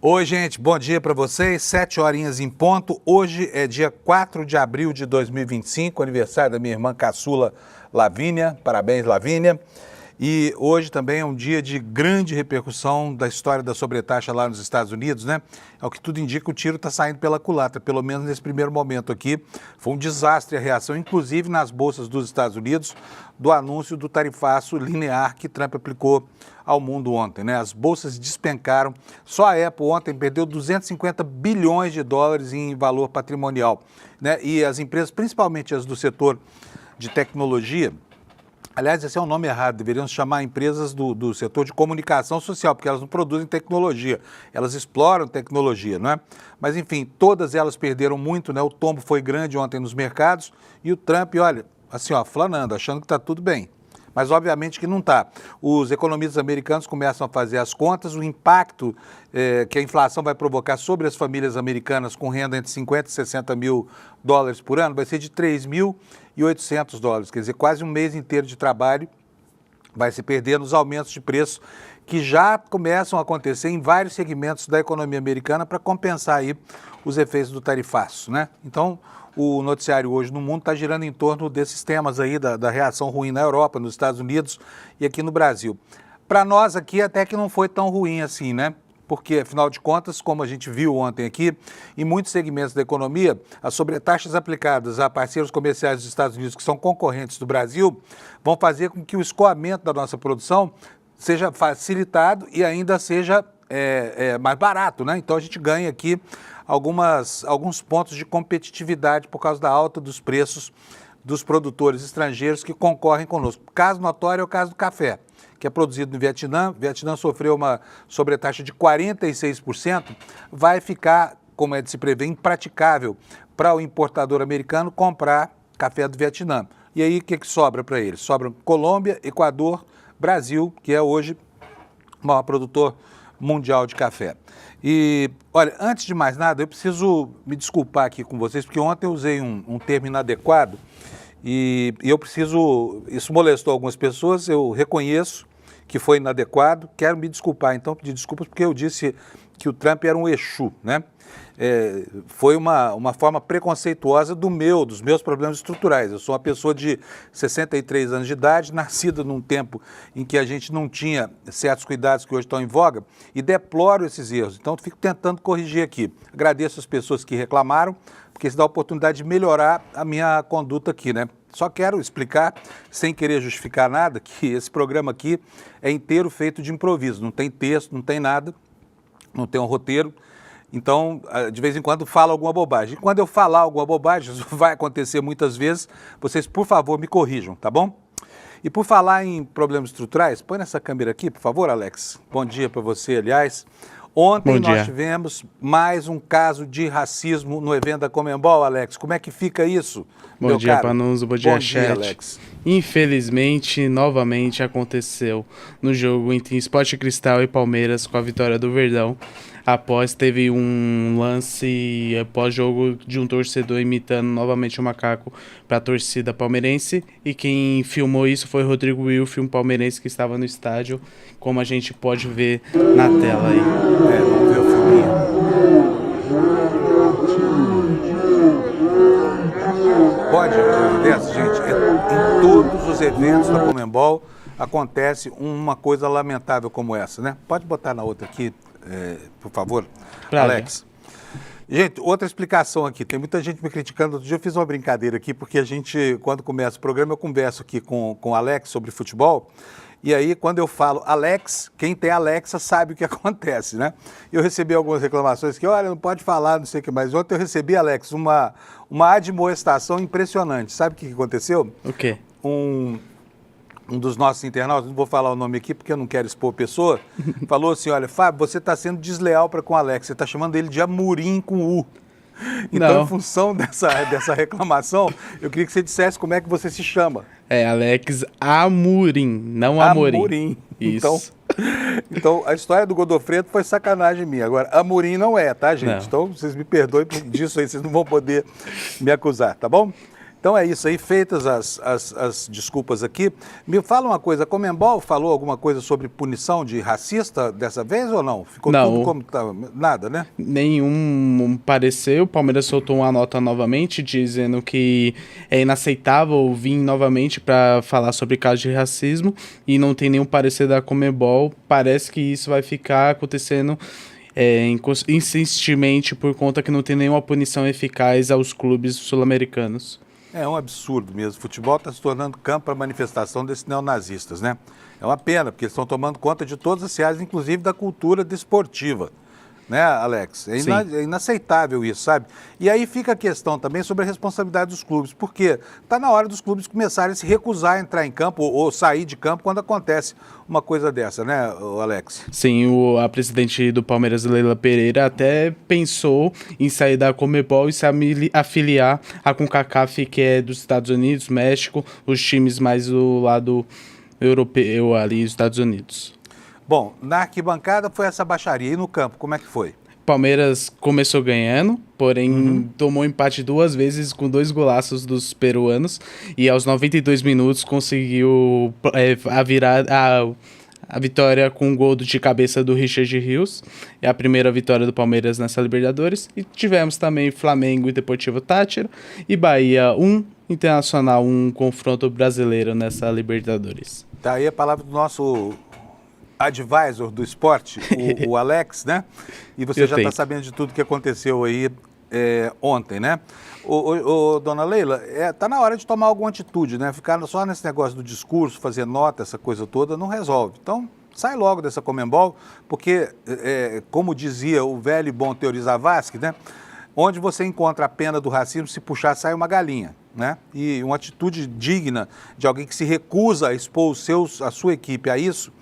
Oi, gente, bom dia para vocês, 7 horinhas em ponto. Hoje é dia 4 de abril de 2025, aniversário da minha irmã caçula Lavínia. Parabéns, Lavínia. E hoje também é um dia de grande repercussão da história da sobretaxa lá nos Estados Unidos, né? É o que tudo indica, o tiro está saindo pela culatra, pelo menos nesse primeiro momento aqui. Foi um desastre a reação, inclusive nas bolsas dos Estados Unidos, do anúncio do tarifaço linear que Trump aplicou ao mundo ontem, né? As bolsas despencaram. Só a Apple ontem perdeu 250 bilhões de dólares em valor patrimonial, né? E as empresas, principalmente as do setor de tecnologia, aliás, esse é um nome errado, deveriam se chamar empresas do setor de comunicação social, porque elas não produzem tecnologia, elas exploram tecnologia, não é? Mas, enfim, todas elas perderam muito, né? O tombo foi grande ontem nos mercados e o Trump, olha, assim, ó, flanando, achando que está tudo bem. Mas, obviamente, que não está. Os economistas americanos começam a fazer as contas, o impacto que a inflação vai provocar sobre as famílias americanas com renda entre 50 e 60 mil dólares por ano vai ser de 3.800 dólares, quer dizer, quase um mês inteiro de trabalho vai se perder nos aumentos de preço que já começam a acontecer em vários segmentos da economia americana para compensar aí os efeitos do tarifaço, né? Então, o noticiário hoje no mundo está girando em torno desses temas aí, da reação ruim na Europa, nos Estados Unidos e aqui no Brasil. Para nós aqui até que não foi tão ruim assim, né? Porque, afinal de contas, como a gente viu ontem aqui, em muitos segmentos da economia, as sobretaxas aplicadas a parceiros comerciais dos Estados Unidos, que são concorrentes do Brasil, vão fazer com que o escoamento da nossa produção seja facilitado e ainda seja mais barato, né? Então a gente ganha aqui alguns pontos de competitividade por causa da alta dos preços dos produtores estrangeiros que concorrem conosco. Caso notório é o caso do café, que é produzido no Vietnã. O Vietnã sofreu uma sobretaxa de 46%, vai ficar, como é de se prever, impraticável para o importador americano comprar café do Vietnã. E aí o que sobra para eles? Sobram Colômbia, Equador, Brasil, que é hoje o maior produtor mundial de café. E, olha, antes de mais nada, eu preciso me desculpar aqui com vocês, porque ontem eu usei um termo inadequado e eu preciso, isso molestou algumas pessoas, eu reconheço que foi inadequado, quero me desculpar, então pedir desculpas porque eu disse que o Trump era um Exu, né? Foi uma forma preconceituosa dos meus problemas estruturais. Eu sou uma pessoa de 63 anos de idade, nascida num tempo em que a gente não tinha certos cuidados que hoje estão em voga e deploro esses erros. Então, fico tentando corrigir aqui. Agradeço as pessoas que reclamaram, porque isso dá a oportunidade de melhorar a minha conduta aqui, né? Só quero explicar, sem querer justificar nada, que esse programa aqui é inteiro feito de improviso. Não tem texto, não tem nada, não tem um roteiro. Então, de vez em quando, falo alguma bobagem. E quando eu falar alguma bobagem, isso vai acontecer muitas vezes, vocês, por favor, me corrijam, tá bom? E por falar em problemas estruturais, põe nessa câmera aqui, por favor, Alex. Bom dia para você, aliás. Ontem nós tivemos mais um caso de racismo no evento da Conmebol, Alex. Como é que fica isso, Bom dia, Panuso. Bom dia, chat. Alex. Infelizmente, novamente aconteceu no jogo entre Sport Cristal e Palmeiras com a vitória do Verdão. Teve um lance pós-jogo de um torcedor imitando novamente o macaco para a torcida palmeirense. E quem filmou isso foi Rodrigo Wilf, um palmeirense que estava no estádio, como a gente pode ver na tela aí. Vamos ver o filminho. Pode, dessa, gente, em todos os eventos da Conmebol acontece uma coisa lamentável como essa, né? Pode botar na outra aqui, por favor, Alex. Gente, outra explicação aqui, tem muita gente me criticando. Outro dia eu fiz uma brincadeira aqui, porque a gente, quando começa o programa, eu converso aqui com o Alex sobre futebol, e aí quando eu falo Alex, quem tem Alexa sabe o que acontece, né? Eu recebi algumas reclamações que, olha, não pode falar, não sei o que mais. Ontem eu recebi, Alex, uma admoestação impressionante. Sabe o que aconteceu? O quê? Um dos nossos internautas, não vou falar o nome aqui porque eu não quero expor a pessoa, falou assim, olha, Fábio, você está sendo desleal para com o Alex, você está chamando ele de Amorim com U. Então, não. Em função dessa reclamação, eu queria que você dissesse como é que você se chama. É Alex Amorim, não Amorim. Amorim. Isso. Então, a história do Godofredo foi sacanagem minha. Agora, Amorim não é, tá, gente? Não. Então, vocês me perdoem por disso aí, vocês não vão poder me acusar, tá bom? Então é isso aí, feitas as desculpas aqui. Me fala uma coisa, a Conmebol falou alguma coisa sobre punição de racista dessa vez ou não? Ficou Não. tudo como estava, nada, né? Nenhum parecer. O Palmeiras soltou uma nota novamente dizendo que é inaceitável vir novamente para falar sobre casos de racismo e não tem nenhum parecer da Conmebol. Parece que isso vai ficar acontecendo insistentemente por conta que não tem nenhuma punição eficaz aos clubes sul-americanos. É um absurdo mesmo. O futebol está se tornando campo para manifestação desses neonazistas, né? É uma pena, porque eles estão tomando conta de todas as áreas, inclusive da cultura desportiva. Né, Alex? É inaceitável isso, sabe? E aí fica a questão também sobre a responsabilidade dos clubes, porque está na hora dos clubes começarem a se recusar a entrar em campo ou sair de campo quando acontece uma coisa dessa, né, Alex? Sim, a presidente do Palmeiras, Leila Pereira, até pensou em sair da Conmebol e se afiliar à CONCACAF, que é dos Estados Unidos, México, os times mais do lado europeu ali, os Estados Unidos. Bom, na arquibancada foi essa baixaria. E no campo, como é que foi? Palmeiras começou ganhando, porém tomou empate 2 vezes com 2 golaços dos peruanos e aos 92 minutos conseguiu a vitória com um gol de cabeça do Richard Rios. É a primeira vitória do Palmeiras nessa Libertadores. E tivemos também Flamengo e Deportivo Táchira e Bahia 1, Internacional 1, confronto brasileiro nessa Libertadores. Tá aí a palavra do nosso advisor do esporte, o Alex, né? E você já está sabendo de tudo que aconteceu aí ontem, né? Dona Leila, tá na hora de tomar alguma atitude, né? Ficar só nesse negócio do discurso, fazer nota, essa coisa toda, não resolve. Então, sai logo dessa Conmebol, porque, como dizia o velho e bom Teori Zavascki, né? Onde você encontra a pena do racismo, se puxar, sai uma galinha, né? E uma atitude digna de alguém que se recusa a expor a sua equipe a isso,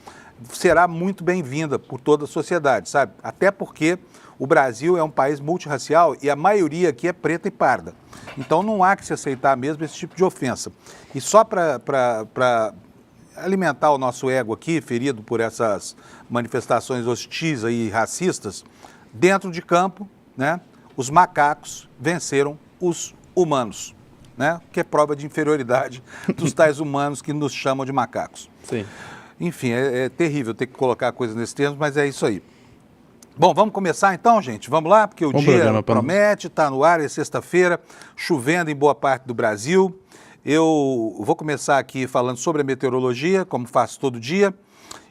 será muito bem-vinda por toda a sociedade, sabe? Até porque o Brasil é um país multirracial e a maioria aqui é preta e parda. Então não há que se aceitar mesmo esse tipo de ofensa. E só para alimentar o nosso ego aqui, ferido por essas manifestações hostis e racistas, dentro de campo, né, os macacos venceram os humanos, né? Que é prova de inferioridade dos tais humanos que nos chamam de macacos. Sim. Enfim, é terrível ter que colocar coisas nesse termo, mas é isso aí. Bom, vamos começar então, gente? Vamos lá, porque o dia promete, está no ar, é sexta-feira, chovendo em boa parte do Brasil. Eu vou começar aqui falando sobre a meteorologia, como faço todo dia.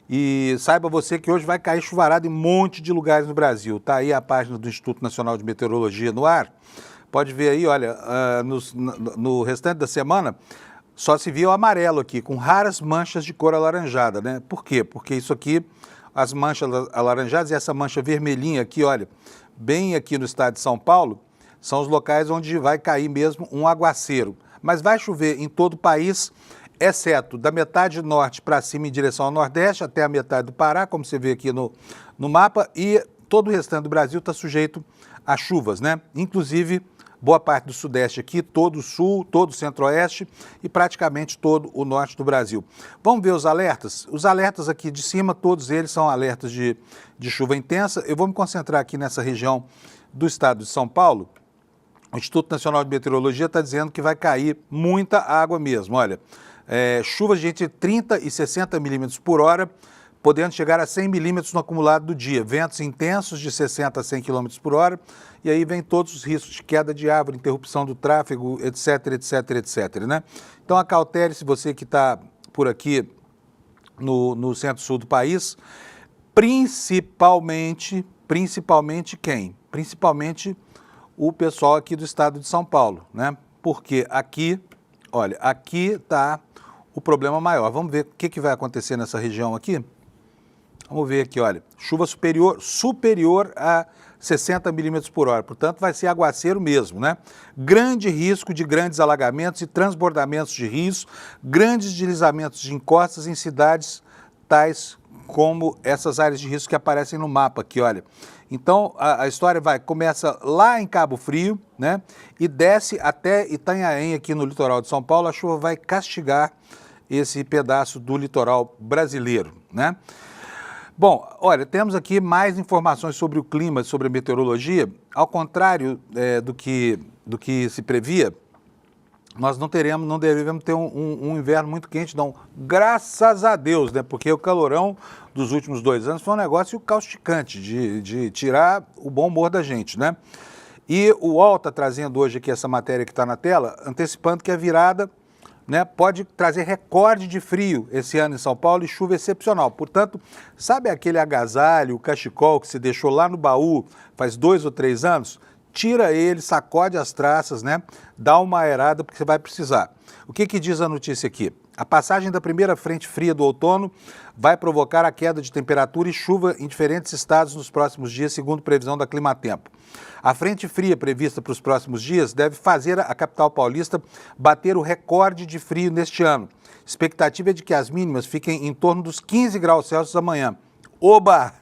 E saiba você que hoje vai cair chuvarada em um monte de lugares no Brasil. Está aí a página do Instituto Nacional de Meteorologia no ar. Pode ver aí, olha, no restante da semana, só se via o amarelo aqui, com raras manchas de cor alaranjada, né? Por quê? Porque isso aqui, as manchas alaranjadas e essa mancha vermelhinha aqui, olha, bem aqui no estado de São Paulo, são os locais onde vai cair mesmo um aguaceiro. Mas vai chover em todo o país, exceto da metade norte para cima em direção ao nordeste, até a metade do Pará, como você vê aqui no mapa, e todo o restante do Brasil está sujeito a chuvas, né? Inclusive boa parte do sudeste aqui, todo o sul, todo o centro-oeste e praticamente todo o norte do Brasil. Vamos ver os alertas? Os alertas aqui de cima, todos eles são alertas de chuva intensa. Eu vou me concentrar aqui nessa região do estado de São Paulo. O Instituto Nacional de Meteorologia está dizendo que vai cair muita água mesmo. Olha, chuvas de entre 30 e 60 milímetros por hora, podendo chegar a 100 milímetros no acumulado do dia. Ventos intensos de 60 a 100 quilômetros por hora. E aí vem todos os riscos de queda de árvore, interrupção do tráfego, etc, etc, etc, né? Então acautele-se você que está por aqui no centro-sul do país, principalmente quem? Principalmente o pessoal aqui do estado de São Paulo, né? Porque aqui, olha, aqui está o problema maior. Vamos ver o que vai acontecer nessa região aqui? Vamos ver aqui, olha, chuva superior a 60 milímetros por hora, portanto vai ser aguaceiro mesmo, né? Grande risco de grandes alagamentos e transbordamentos de rios, grandes deslizamentos de encostas em cidades tais como essas áreas de risco que aparecem no mapa aqui, olha. Então a história começa lá em Cabo Frio, né? E desce até Itanhaém aqui no litoral de São Paulo, a chuva vai castigar esse pedaço do litoral brasileiro, né? Bom, olha, temos aqui mais informações sobre o clima, sobre a meteorologia. Ao contrário do que se previa, nós não devemos ter um inverno muito quente, não. Graças a Deus, né? Porque o calorão dos últimos 2 anos foi um negócio causticante, de tirar o bom humor da gente, né? E o UOL está trazendo hoje aqui essa matéria que está na tela, antecipando que a virada, né, pode trazer recorde de frio esse ano em São Paulo e chuva excepcional. Portanto, sabe aquele agasalho, o cachecol que se deixou lá no baú faz 2 ou 3 anos? Tira ele, sacode as traças, né? Dá uma aerada porque você vai precisar. O que diz a notícia aqui? A passagem da primeira frente fria do outono vai provocar a queda de temperatura e chuva em diferentes estados nos próximos dias, segundo previsão da Climatempo. A frente fria prevista para os próximos dias deve fazer a capital paulista bater o recorde de frio neste ano. Expectativa é de que as mínimas fiquem em torno dos 15 graus Celsius amanhã. Oba!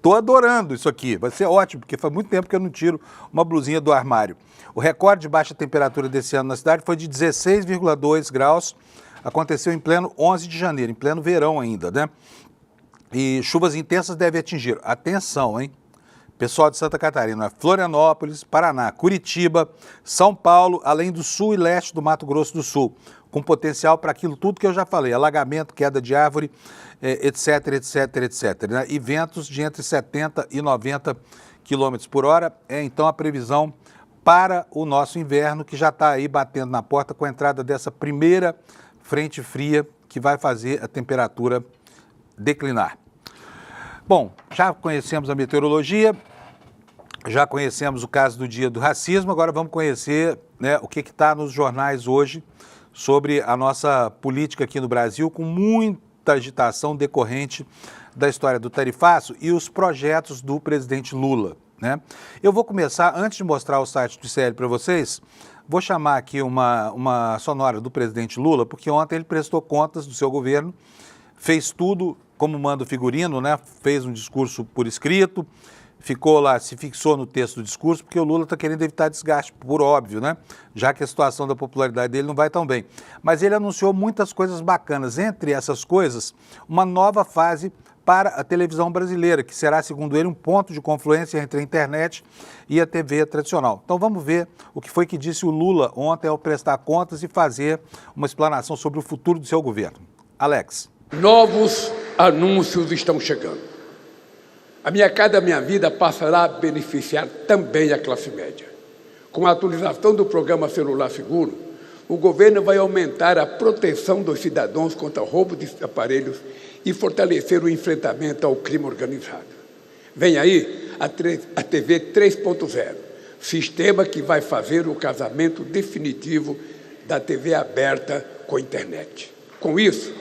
Tô adorando isso aqui, vai ser ótimo, porque faz muito tempo que eu não tiro uma blusinha do armário. O recorde de baixa temperatura desse ano na cidade foi de 16,2 graus, aconteceu em pleno 11 de janeiro, em pleno verão ainda, né? E chuvas intensas devem atingir, atenção, hein? Pessoal de Santa Catarina, Florianópolis, Paraná, Curitiba, São Paulo, além do sul e leste do Mato Grosso do Sul, com potencial para aquilo tudo que eu já falei, alagamento, queda de árvore, etc, etc, etc. Né? E ventos de entre 70 e 90 km por hora é então a previsão para o nosso inverno, que já está aí batendo na porta com a entrada dessa primeira frente fria que vai fazer a temperatura declinar. Bom, já conhecemos a meteorologia, já conhecemos o caso do Dia do Racismo, agora vamos conhecer, né, o que está nos jornais hoje sobre a nossa política aqui no Brasil, com muita agitação decorrente da história do tarifaço e os projetos do presidente Lula, né? Eu vou começar, antes de mostrar o site do ICL para vocês, vou chamar aqui uma sonora do presidente Lula, porque ontem ele prestou contas do seu governo, fez tudo como manda o figurino, né? Fez um discurso por escrito, ficou lá, se fixou no texto do discurso, porque o Lula está querendo evitar desgaste, por óbvio, né? Já que a situação da popularidade dele não vai tão bem. Mas ele anunciou muitas coisas bacanas, entre essas coisas, uma nova fase para a televisão brasileira, que será, segundo ele, um ponto de confluência entre a internet e a TV tradicional. Então vamos ver o que foi que disse o Lula ontem ao prestar contas e fazer uma explanação sobre o futuro do seu governo. Alex. Novos anúncios estão chegando. A Minha Casa Minha Vida passará a beneficiar também a classe média. Com a atualização do programa Celular Seguro, o governo vai aumentar a proteção dos cidadãos contra roubo de aparelhos e fortalecer o enfrentamento ao crime organizado. Vem aí a TV 3.0, sistema que vai fazer o casamento definitivo da TV aberta com a internet. Com isso,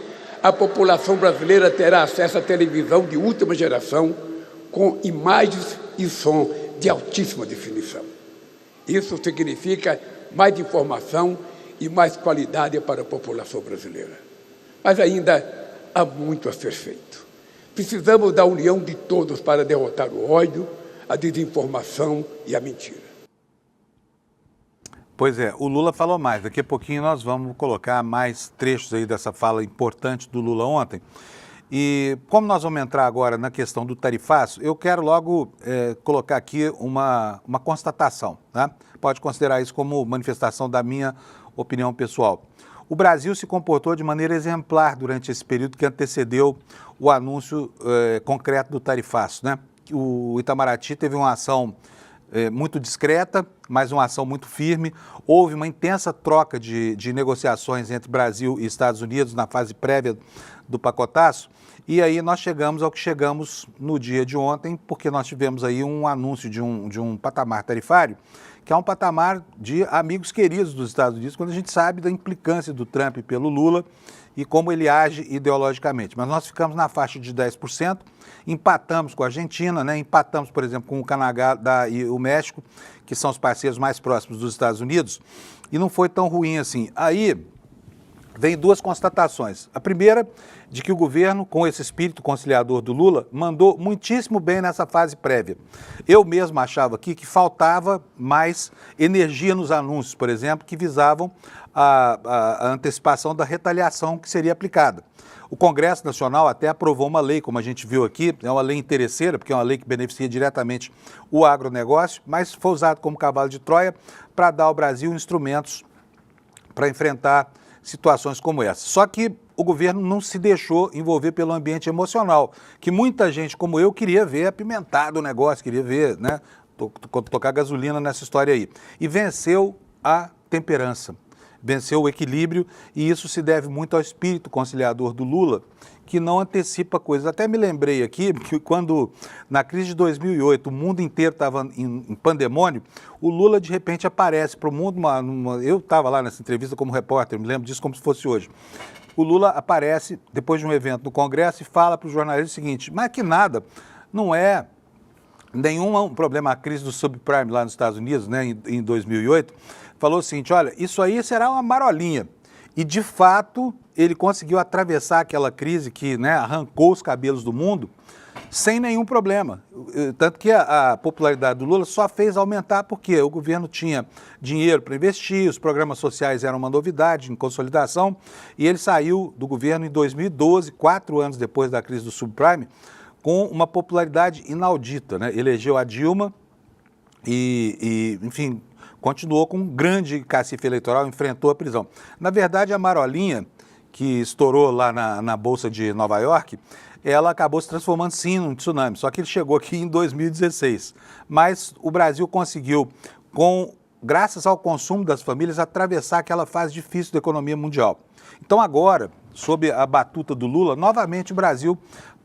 a população brasileira terá acesso à televisão de última geração com imagens e som de altíssima definição. Isso significa mais informação e mais qualidade para a população brasileira. Mas ainda há muito a ser feito. Precisamos da união de todos para derrotar o ódio, a desinformação e a mentira. Pois é, o Lula falou mais. Daqui a pouquinho nós vamos colocar mais trechos aí dessa fala importante do Lula ontem. E como nós vamos entrar agora na questão do tarifaço, eu quero logo colocar aqui uma constatação, tá? Pode considerar isso como manifestação da minha opinião pessoal. O Brasil se comportou de maneira exemplar durante esse período que antecedeu o anúncio concreto do tarifaço, né? O Itamaraty teve uma ação muito discreta, mas uma ação muito firme. Houve uma intensa troca de negociações entre Brasil e Estados Unidos na fase prévia do pacotaço. E aí nós chegamos ao que chegamos no dia de ontem, porque nós tivemos aí um anúncio de um patamar tarifário, que é um patamar de amigos queridos dos Estados Unidos, quando a gente sabe da implicância do Trump pelo Lula e como ele age ideologicamente. Mas nós ficamos na faixa de 10%, empatamos com a Argentina, né? Empatamos, por exemplo, com o Canadá e o México, que são os parceiros mais próximos dos Estados Unidos, e não foi tão ruim assim. Aí vem duas constatações. A primeira, de que o governo, com esse espírito conciliador do Lula, mandou muitíssimo bem nessa fase prévia. Eu mesmo achava aqui que faltava mais energia nos anúncios, por exemplo, que visavam a antecipação da retaliação que seria aplicada. O Congresso Nacional até aprovou uma lei, como a gente viu aqui, é uma lei interesseira, porque é uma lei que beneficia diretamente o agronegócio, mas foi usado como cavalo de Troia para dar ao Brasil instrumentos para enfrentar situações como essa. Só que o governo não se deixou envolver pelo ambiente emocional, que muita gente como eu queria ver apimentado o negócio, queria ver, né, tocar gasolina nessa história aí. E venceu a temperança, venceu o equilíbrio, e isso se deve muito ao espírito conciliador do Lula, que não antecipa coisas. Até me lembrei aqui que quando, na crise de 2008, o mundo inteiro estava em pandemônio, o Lula, de repente, aparece para o mundo, eu estava lá nessa entrevista como repórter, me lembro disso como se fosse hoje. O Lula aparece, depois de um evento no Congresso, e fala para os jornalistas o seguinte: mas que nada, não é nenhum problema a crise do subprime lá nos Estados Unidos, né, em 2008, falou o seguinte: olha, isso aí será uma marolinha. E, de fato, ele conseguiu atravessar aquela crise que, né, arrancou os cabelos do mundo sem nenhum problema. Tanto que a popularidade do Lula só fez aumentar porque o governo tinha dinheiro para investir, os programas sociais eram uma novidade em consolidação, e ele saiu do governo em 2012, 4 anos depois da crise do subprime, com uma popularidade inaudita, né? Elegeu a Dilma enfim, continuou com um grande cacife eleitoral, enfrentou a prisão. Na verdade, a marolinha, que estourou lá na Bolsa de Nova York, ela acabou se transformando sim num tsunami, só que ele chegou aqui em 2016. Mas o Brasil conseguiu, graças ao consumo das famílias, atravessar aquela fase difícil da economia mundial. Então agora, sob a batuta do Lula, novamente o Brasil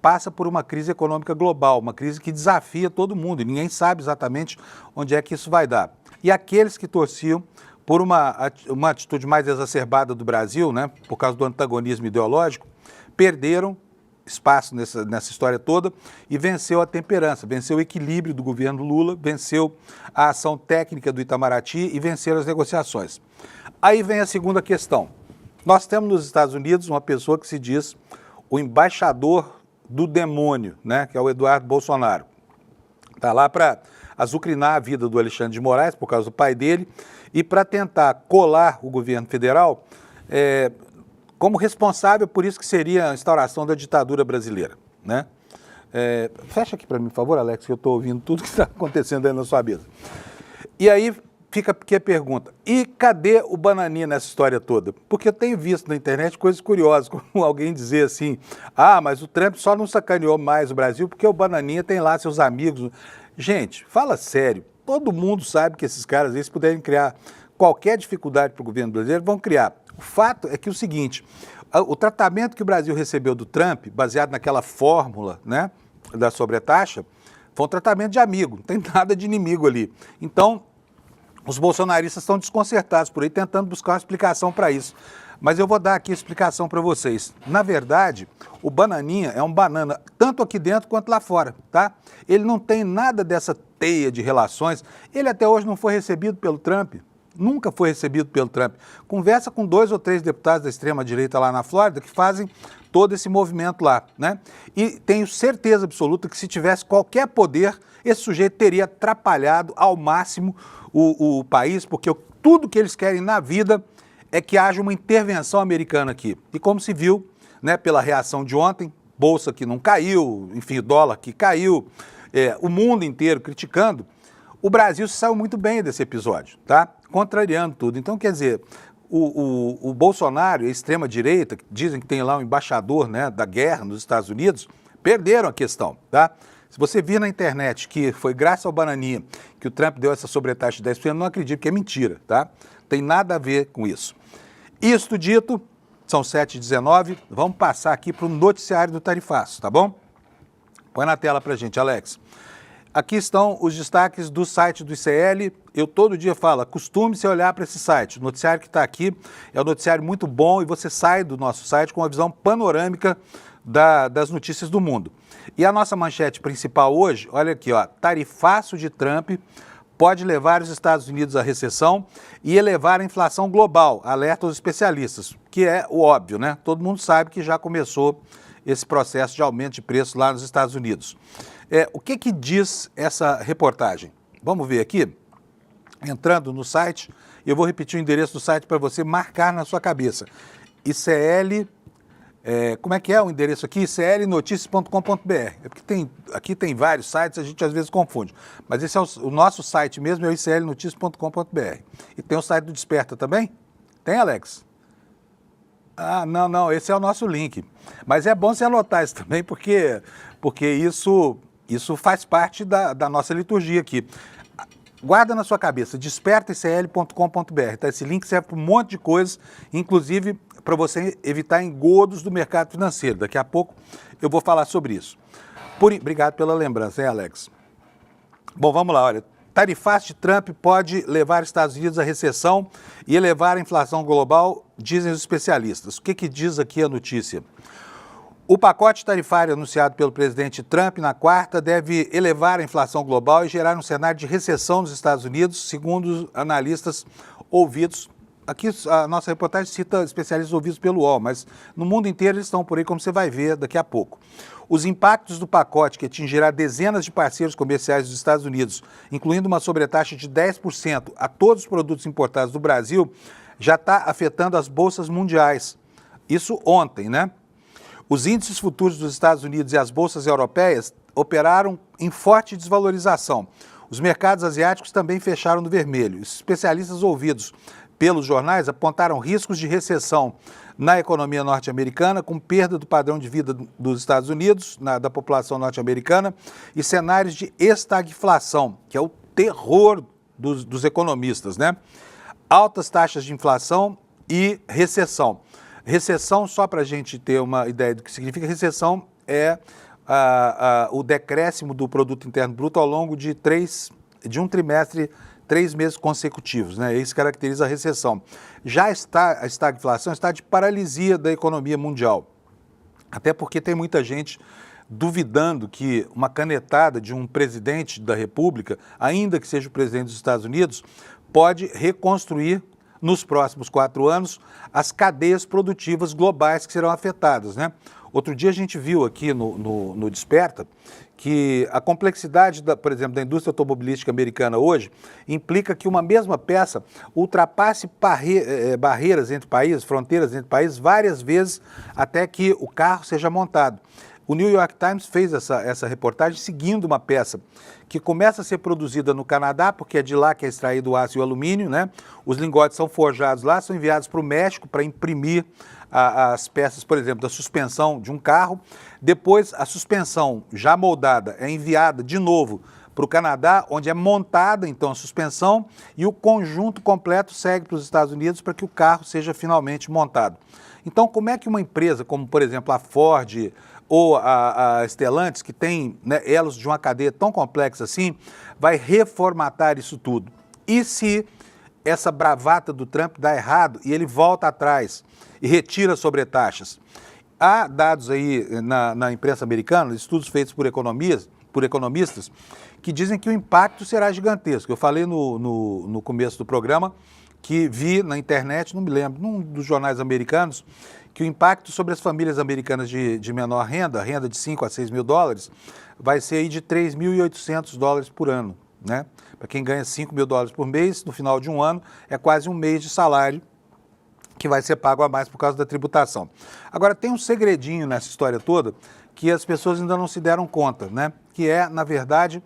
passa por uma crise econômica global, uma crise que desafia todo mundo, e ninguém sabe exatamente onde é que isso vai dar. E aqueles que torciam por uma atitude mais exacerbada do Brasil, né, por causa do antagonismo ideológico, perderam espaço nessa história toda e venceu a temperança, venceu o equilíbrio do governo Lula, venceu a ação técnica do Itamaraty e venceram as negociações. Aí vem a segunda questão. Nós temos nos Estados Unidos uma pessoa que se diz o embaixador do demônio, né, que é o Eduardo Bolsonaro. Está lá para azucrinar a vida do Alexandre de Moraes, por causa do pai dele, e para tentar colar o governo federal como responsável por isso que seria a instauração da ditadura brasileira, né? Fecha aqui para mim, por favor, Alex, que eu estou ouvindo tudo que está acontecendo aí na sua mesa. E aí fica aqui a pergunta: e cadê o Bananinha nessa história toda? Porque eu tenho visto na internet coisas curiosas, como alguém dizer assim: ah, mas o Trump só não sacaneou mais o Brasil porque o Bananinha tem lá seus amigos. Gente, fala sério, todo mundo sabe que esses caras, se puderem criar qualquer dificuldade para o governo brasileiro, vão criar. O fato é que o seguinte: o tratamento que o Brasil recebeu do Trump, baseado naquela fórmula, né, da sobretaxa, foi um tratamento de amigo, não tem nada de inimigo ali. Então, os bolsonaristas estão desconcertados por aí, tentando buscar uma explicação para isso. Mas eu vou dar aqui a explicação para vocês. Na verdade, o Bananinha é um banana, tanto aqui dentro quanto lá fora, tá? Ele não tem nada dessa teia de relações. Ele até hoje não foi recebido pelo Trump. Nunca foi recebido pelo Trump. Conversa com 2 ou 3 deputados da extrema-direita lá na Flórida que fazem todo esse movimento lá, né? E tenho certeza absoluta que se tivesse qualquer poder, esse sujeito teria atrapalhado ao máximo o país, porque tudo que eles querem na vida é que haja uma intervenção americana aqui. E como se viu, né, pela reação de ontem, bolsa que não caiu, enfim, dólar que caiu, o mundo inteiro criticando, o Brasil saiu muito bem desse episódio, tá? Contrariando tudo. Então, quer dizer, o Bolsonaro e a extrema-direita, que dizem que tem lá um embaixador, né, da guerra nos Estados Unidos, perderam a questão, tá? Se você vir na internet que foi graças ao Bananinha que o Trump deu essa sobretaxa de 10%, não acredito, que é mentira, tá? Tem nada a ver com isso. Isto dito, são 7h19, vamos passar aqui para o noticiário do Tarifaço, tá bom? Põe na tela pra gente, Alex. Aqui estão os destaques do site do ICL. Eu todo dia falo, acostume-se a olhar para esse site. O noticiário que está aqui é um noticiário muito bom e você sai do nosso site com uma visão panorâmica das notícias do mundo. E a nossa manchete principal hoje, olha aqui, ó, tarifaço de Trump pode levar os Estados Unidos à recessão e elevar a inflação global, alerta os especialistas, que é o óbvio, né? Todo mundo sabe que já começou esse processo de aumento de preço lá nos Estados Unidos. O que diz essa reportagem? Vamos ver aqui, entrando no site, eu vou repetir o endereço do site para você marcar na sua cabeça. ICL, como é que é o endereço aqui? iclnoticias.com.br. É porque aqui tem vários sites, a gente às vezes confunde. Mas esse é o nosso site mesmo, é o iclnoticias.com.br. E tem o site do Desperta também? Tem, Alex? Ah, não, esse é o nosso link. Mas é bom você anotar isso também, porque isso faz parte da nossa liturgia aqui. Guarda na sua cabeça, despertaicl.com.br, tá? Esse link serve para um monte de coisas, inclusive para você evitar engodos do mercado financeiro. Daqui a pouco eu vou falar sobre isso. Obrigado pela lembrança, hein, Alex? Bom, vamos lá, olha. Tarifaço de Trump pode levar os Estados Unidos à recessão e elevar a inflação global, dizem os especialistas. O que diz aqui a notícia? O pacote tarifário anunciado pelo presidente Trump na quarta deve elevar a inflação global e gerar um cenário de recessão nos Estados Unidos, segundo os analistas ouvidos. Aqui a nossa reportagem cita especialistas ouvidos pelo UOL, mas no mundo inteiro eles estão por aí, como você vai ver daqui a pouco. Os impactos do pacote, que atingirá dezenas de parceiros comerciais dos Estados Unidos, incluindo uma sobretaxa de 10% a todos os produtos importados do Brasil, já está afetando as bolsas mundiais. Isso ontem, né? Os índices futuros dos Estados Unidos e as bolsas europeias operaram em forte desvalorização. Os mercados asiáticos também fecharam no vermelho. Os especialistas ouvidos pelos jornais apontaram riscos de recessão na economia norte-americana, com perda do padrão de vida dos Estados Unidos, da população norte-americana, e cenários de estagflação, que é o terror dos economistas, né? Altas taxas de inflação e recessão. Recessão, só para a gente ter uma ideia do que significa, recessão é o decréscimo do produto interno bruto ao longo de um trimestre, 3 meses consecutivos, né? Isso caracteriza a recessão. Já a estagflação está de paralisia da economia mundial, até porque tem muita gente duvidando que uma canetada de um presidente da República, ainda que seja o presidente dos Estados Unidos, pode reconstruir nos próximos 4 anos as cadeias produtivas globais que serão afetadas, né? Outro dia a gente viu aqui no Desperta que a complexidade, por exemplo, da indústria automobilística americana hoje implica que uma mesma peça ultrapasse barreiras entre países, fronteiras entre países, várias vezes até que o carro seja montado. O New York Times fez essa reportagem seguindo uma peça que começa a ser produzida no Canadá, porque é de lá que é extraído o aço e o alumínio, né? Os lingotes são forjados lá, são enviados para o México para imprimir as peças, por exemplo, da suspensão de um carro. Depois, a suspensão já moldada é enviada de novo para o Canadá, onde é montada, então, a suspensão e o conjunto completo segue para os Estados Unidos para que o carro seja finalmente montado. Então, como é que uma empresa como, por exemplo, a Ford ou a Stellantis, que tem, né, elos de uma cadeia tão complexa assim, vai reformatar isso tudo? E se essa bravata do Trump dá errado e ele volta atrás e retira sobretaxas? Há dados aí na imprensa americana, estudos feitos por economistas, que dizem que o impacto será gigantesco. Eu falei no começo do programa que vi na internet, não me lembro, num dos jornais americanos, que o impacto sobre as famílias americanas de menor renda, renda de 5 a 6 mil dólares, vai ser aí de 3.800 dólares por ano, né? Para quem ganha 5 mil dólares por mês, no final de um ano, é quase um mês de salário que vai ser pago a mais por causa da tributação. Agora, tem um segredinho nessa história toda que as pessoas ainda não se deram conta, né? Que é, na verdade,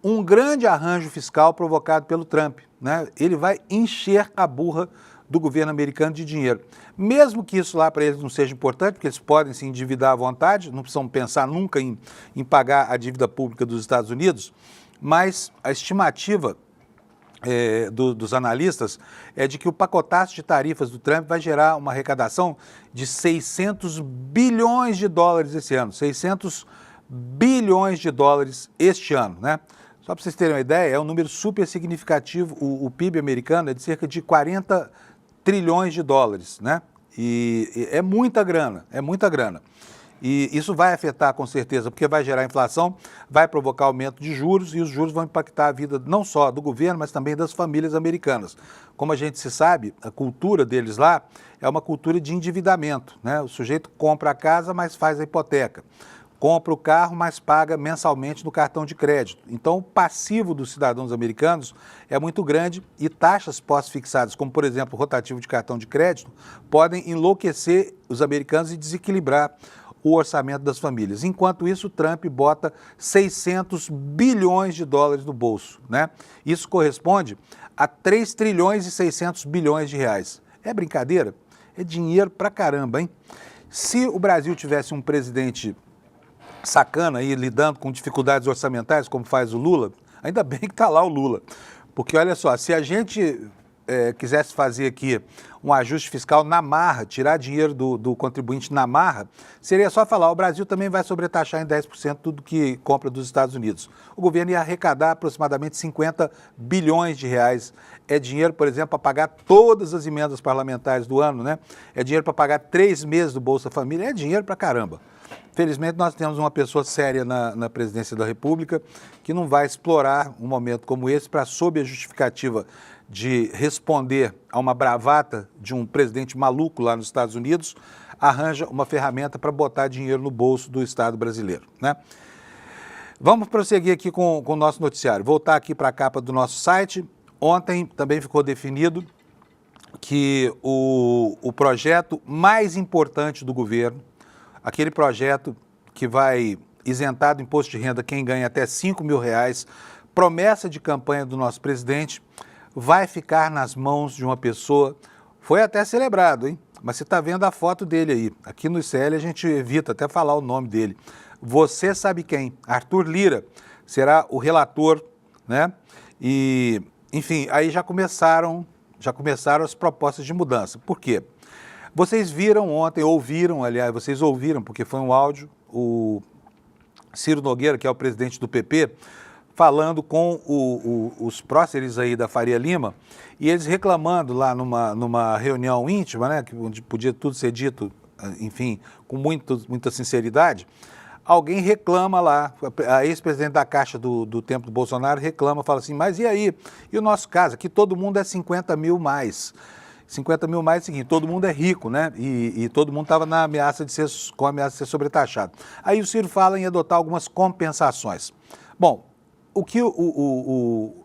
um grande arranjo fiscal provocado pelo Trump, né? Ele vai encher a burra do governo americano de dinheiro. Mesmo que isso lá para eles não seja importante, porque eles podem se endividar à vontade, não precisam pensar nunca em pagar a dívida pública dos Estados Unidos, mas a estimativa dos analistas é de que o pacotaço de tarifas do Trump vai gerar uma arrecadação de 600 bilhões de dólares esse ano, 600 bilhões de dólares este ano, né? Só para vocês terem uma ideia, é um número super significativo. O PIB americano é de cerca de 40 trilhões de dólares, né? E é muita grana, é muita grana. E isso vai afetar com certeza, porque vai gerar inflação, vai provocar aumento de juros e os juros vão impactar a vida não só do governo, mas também das famílias americanas. Como a gente se sabe, a cultura deles lá é uma cultura de endividamento, né? O sujeito compra a casa, mas faz a hipoteca. Compra o carro, mas paga mensalmente no cartão de crédito. Então, o passivo dos cidadãos americanos é muito grande e taxas pós-fixadas, como, por exemplo, o rotativo de cartão de crédito, podem enlouquecer os americanos e desequilibrar o orçamento das famílias. Enquanto isso, o Trump bota 600 bilhões de dólares no bolso, né? Isso corresponde a 3 trilhões e 600 bilhões de reais. É brincadeira? É dinheiro pra caramba, hein? Se o Brasil tivesse um presidente sacana aí, lidando com dificuldades orçamentárias, como faz o Lula, ainda bem que está lá o Lula. Porque, olha só, se a gente quisesse fazer aqui um ajuste fiscal na marra, tirar dinheiro do contribuinte na marra, seria só falar, o Brasil também vai sobretaxar em 10% tudo que compra dos Estados Unidos. O governo ia arrecadar aproximadamente 50 bilhões de reais. É dinheiro, por exemplo, para pagar todas as emendas parlamentares do ano, né? É dinheiro para pagar 3 meses do Bolsa Família, é dinheiro para caramba. Felizmente, nós temos uma pessoa séria na presidência da República que não vai explorar um momento como esse para, sob a justificativa de responder a uma bravata de um presidente maluco lá nos Estados Unidos, arranja uma ferramenta para botar dinheiro no bolso do Estado brasileiro, né? Vamos prosseguir aqui com o nosso noticiário. Voltar aqui para a capa do nosso site. Ontem também ficou definido que o projeto mais importante do governo, aquele projeto que vai isentar do imposto de renda quem ganha até R$5.000, promessa de campanha do nosso presidente, vai ficar nas mãos de uma pessoa, foi até celebrado, hein? Mas você está vendo a foto dele aí. Aqui no ICL a gente evita até falar o nome dele. Você sabe quem? Arthur Lira será o relator, né? E, enfim, aí já começaram as propostas de mudança. Por quê? Vocês viram ontem, ouviram, aliás, vocês ouviram, porque foi um áudio, o Ciro Nogueira, que é o presidente do PP, falando com os próceres aí da Faria Lima, e eles reclamando lá numa reunião íntima, né, onde podia tudo ser dito, enfim, com muita sinceridade. Alguém reclama lá, a ex-presidente da Caixa do tempo do Bolsonaro reclama, fala assim, mas e aí? E o nosso caso? Aqui todo mundo é 50 mil mais. 50 mil mais é o seguinte, todo mundo é rico, né? E todo mundo estava com a ameaça de ser sobretaxado. Aí o Ciro fala em adotar algumas compensações. Bom, o que o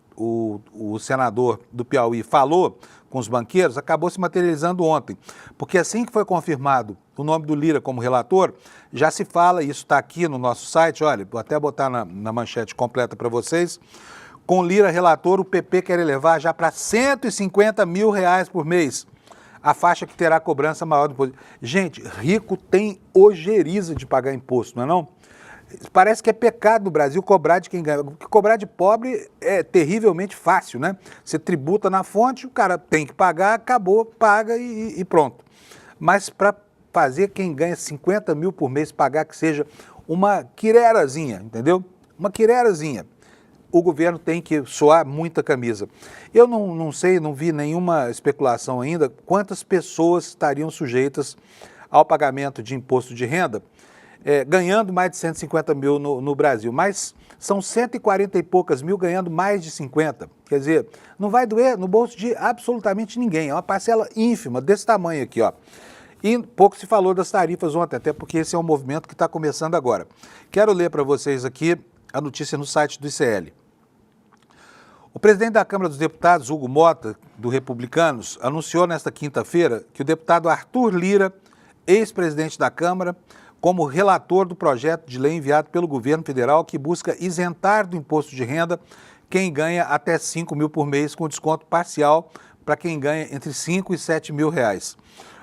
senador do Piauí falou com os banqueiros acabou se materializando ontem, porque assim que foi confirmado o nome do Lira como relator, já se fala, e isso está aqui no nosso site, olha, vou até botar na manchete completa para vocês, com Lira relator, o PP quer elevar já para R$150 mil por mês, a faixa que terá cobrança maior do imposto. Gente, rico tem ojeriza de pagar imposto, não é não? Parece que é pecado no Brasil cobrar de quem ganha. Porque cobrar de pobre é terrivelmente fácil, né? Você tributa na fonte, o cara tem que pagar, acabou, paga e pronto. Mas para fazer quem ganha 50 mil por mês pagar que seja uma quirerazinha, entendeu? Uma quirerazinha. O governo tem que suar muita camisa. Eu não sei, não vi nenhuma especulação ainda quantas pessoas estariam sujeitas ao pagamento de imposto de renda, ganhando mais de 150 mil no Brasil, mas são 140 e poucas mil ganhando mais de 50. Quer dizer, não vai doer no bolso de absolutamente ninguém, é uma parcela ínfima, desse tamanho aqui, ó. E pouco se falou das tarifas ontem, até porque esse é um movimento que está começando agora. Quero ler para vocês aqui a notícia no site do ICL. O presidente da Câmara dos Deputados, Hugo Mota, do Republicanos, anunciou nesta quinta-feira que o deputado Arthur Lira, ex-presidente da Câmara, como relator do projeto de lei enviado pelo governo federal que busca isentar do imposto de renda quem ganha até 5 mil por mês, com desconto parcial para quem ganha entre 5 e 7 mil reais.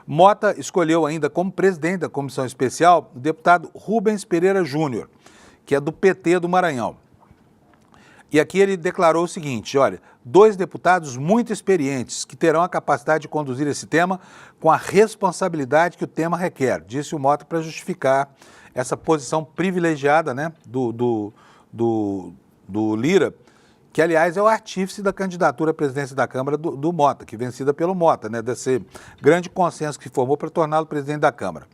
Mota escolheu ainda como presidente da comissão especial o deputado Rubens Pereira Júnior, que é do PT do Maranhão. E aqui ele declarou o seguinte, olha, 2 deputados muito experientes que terão a capacidade de conduzir esse tema com a responsabilidade que o tema requer, disse o Mota para justificar essa posição privilegiada, né, do Lira, que aliás é o artífice da candidatura à presidência da Câmara do Mota, que vencida pelo Mota, né, desse grande consenso que formou para torná-lo presidente da Câmara.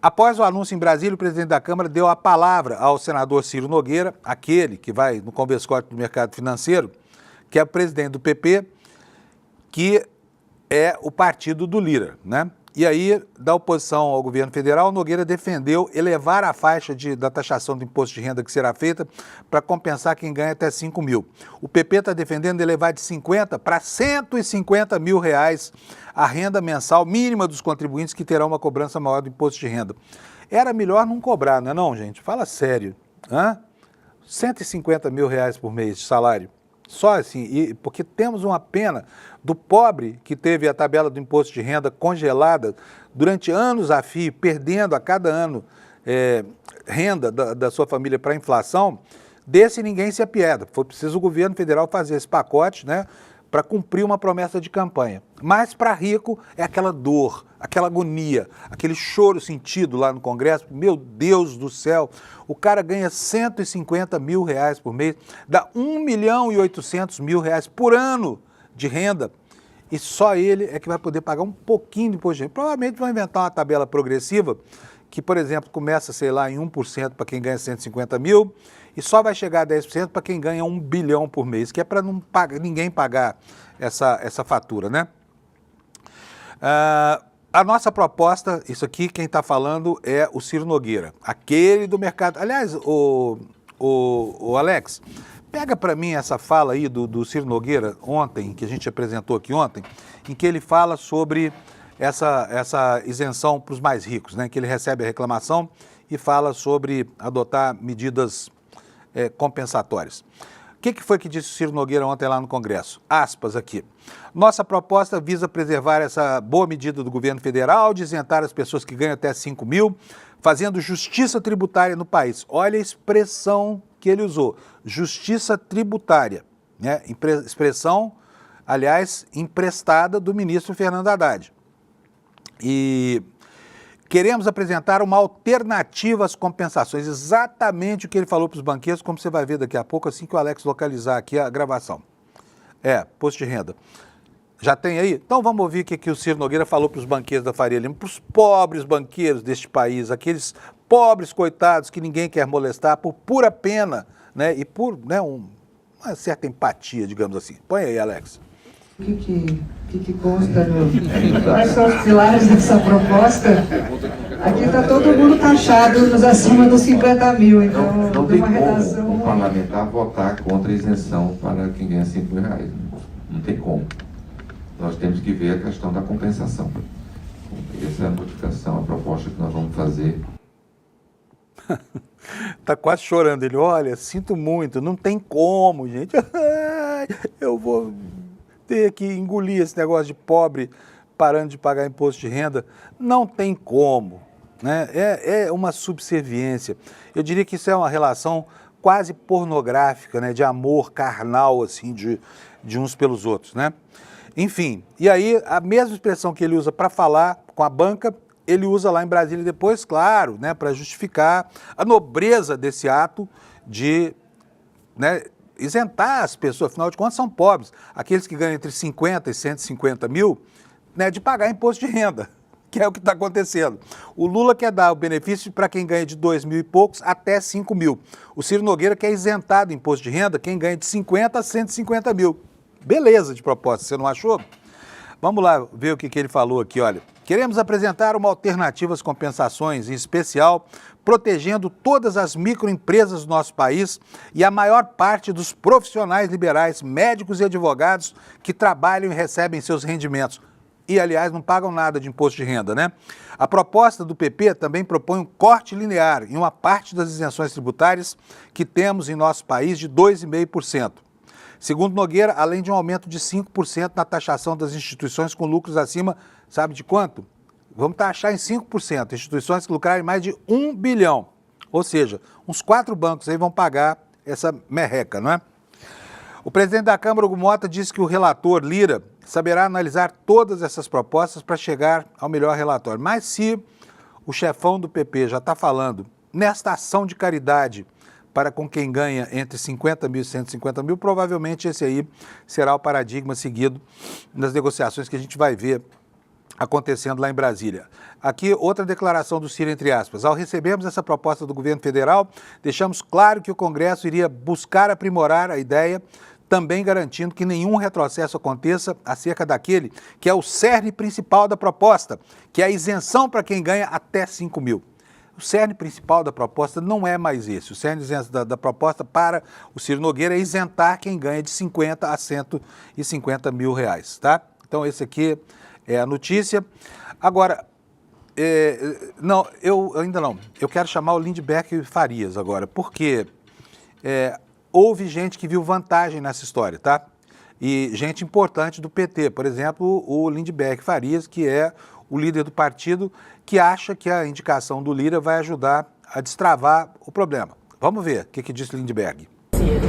Após o anúncio em Brasília, o presidente da Câmara deu a palavra ao senador Ciro Nogueira, aquele que vai no Converscorte do Mercado Financeiro, que é o presidente do PP, que é o partido do Lira, né? E aí, da oposição ao governo federal, Nogueira defendeu elevar a faixa da taxação do imposto de renda que será feita para compensar quem ganha até 5 mil. O PP está defendendo elevar de 50 para 150 mil reais a renda mensal mínima dos contribuintes que terão uma cobrança maior do imposto de renda. Era melhor não cobrar, não é não, gente? Fala sério. 150 mil reais por mês de salário. Só assim, porque temos uma pena do pobre que teve a tabela do imposto de renda congelada durante anos a fio, perdendo a cada ano renda da sua família para a inflação. Desse ninguém se apieda. Foi preciso o governo federal fazer esse pacote, né, para cumprir uma promessa de campanha. Mas para rico é aquela dor, aquela agonia, aquele choro sentido lá no Congresso. Meu Deus do céu, o cara ganha 150 mil reais por mês, dá 1.800.000 por ano de renda, e só ele é que vai poder pagar um pouquinho de imposto de renda. Provavelmente vão inventar uma tabela progressiva que, por exemplo, começa, sei lá, em 1% para quem ganha 150 mil e só vai chegar a 10% para quem ganha 1 bilhão por mês, que é para ninguém pagar essa fatura, né? A nossa proposta, isso aqui quem está falando é o Ciro Nogueira, aquele do mercado. Aliás, o Alex, pega para mim essa fala aí do Ciro Nogueira ontem, que a gente apresentou aqui ontem, em que ele fala sobre essa isenção para os mais ricos, né? Que ele recebe a reclamação e fala sobre adotar medidas compensatórias. O que foi que disse o Ciro Nogueira ontem lá no Congresso? Aspas aqui. Nossa proposta visa preservar essa boa medida do governo federal de isentar as pessoas que ganham até 5 mil, fazendo justiça tributária no país. Olha a expressão que ele usou, justiça tributária, né? Expressão, aliás, emprestada do ministro Fernando Haddad. E queremos apresentar uma alternativa às compensações, exatamente o que ele falou para os banqueiros, como você vai ver daqui a pouco, assim que o Alex localizar aqui a gravação. Posto de renda. Já tem aí? Então vamos ouvir o que o Ciro Nogueira falou para os banqueiros da Faria Lima, para os pobres banqueiros deste país, aqueles pobres coitados que ninguém quer molestar por pura pena, né, e por, né, uma certa empatia, digamos assim. Põe aí, Alex. O que consta quais são os pilares dessa proposta? Aqui está todo mundo taxado nos acima dos 50 mil, então não tem uma redação... como um parlamentar votar contra a isenção para quem ganha 5 mil reais. Não tem como. Nós temos que ver a questão da compensação. Essa é a modificação, a proposta que nós vamos fazer. Tá quase chorando. Ele, olha, sinto muito, não tem como, gente. Eu vou ter que engolir esse negócio de pobre parando de pagar imposto de renda. Não tem como, né? É uma subserviência. Eu diria que isso é uma relação quase pornográfica, né? De amor carnal, assim, de uns pelos outros, né? Enfim, e aí a mesma expressão que ele usa para falar com a banca, ele usa lá em Brasília depois, claro, né? Para justificar a nobreza desse ato de, né, isentar as pessoas, afinal de contas são pobres, aqueles que ganham entre 50 e 150 mil, né, de pagar imposto de renda, que é o que está acontecendo. O Lula quer dar o benefício para quem ganha de 2 mil e poucos até 5 mil. O Ciro Nogueira quer isentar do imposto de renda quem ganha de 50 a 150 mil. Beleza de proposta, você não achou? Vamos lá ver o que ele falou aqui, olha. Queremos apresentar uma alternativa às compensações, em especial protegendo todas as microempresas do nosso país e a maior parte dos profissionais liberais, médicos e advogados que trabalham e recebem seus rendimentos. E, aliás, não pagam nada de imposto de renda, né? A proposta do PP também propõe um corte linear em uma parte das isenções tributárias que temos em nosso país de 2,5%. Segundo Nogueira, além de um aumento de 5% na taxação das instituições com lucros acima, sabe de quanto? Vamos taxar em 5%, instituições que lucrarem mais de 1 bilhão. Ou seja, uns 4 bancos aí vão pagar essa merreca, não é? O presidente da Câmara, Hugo Mota, disse que o relator Lira saberá analisar todas essas propostas para chegar ao melhor relatório. Mas se o chefão do PP já está falando nesta ação de caridade para com quem ganha entre 50 mil e 150 mil, provavelmente esse aí será o paradigma seguido nas negociações que a gente vai ver acontecendo lá em Brasília. Aqui outra declaração do Ciro, entre aspas. Ao recebermos essa proposta do governo federal, deixamos claro que o Congresso iria buscar aprimorar a ideia, também garantindo que nenhum retrocesso aconteça acerca daquele que é o cerne principal da proposta, que é a isenção para quem ganha até 5 mil. O cerne principal da proposta não é mais esse. O cerne da proposta para o Ciro Nogueira é isentar quem ganha de 50 a 150 mil reais, tá? Então esse aqui é a notícia. Agora, não, eu ainda não. Eu quero chamar o Lindbergh Farias agora, porque houve gente que viu vantagem nessa história, tá? E gente importante do PT, por exemplo, o Lindbergh Farias, que é o líder do partido, que acha que a indicação do Lira vai ajudar a destravar o problema. Vamos ver o que disse Lindbergh.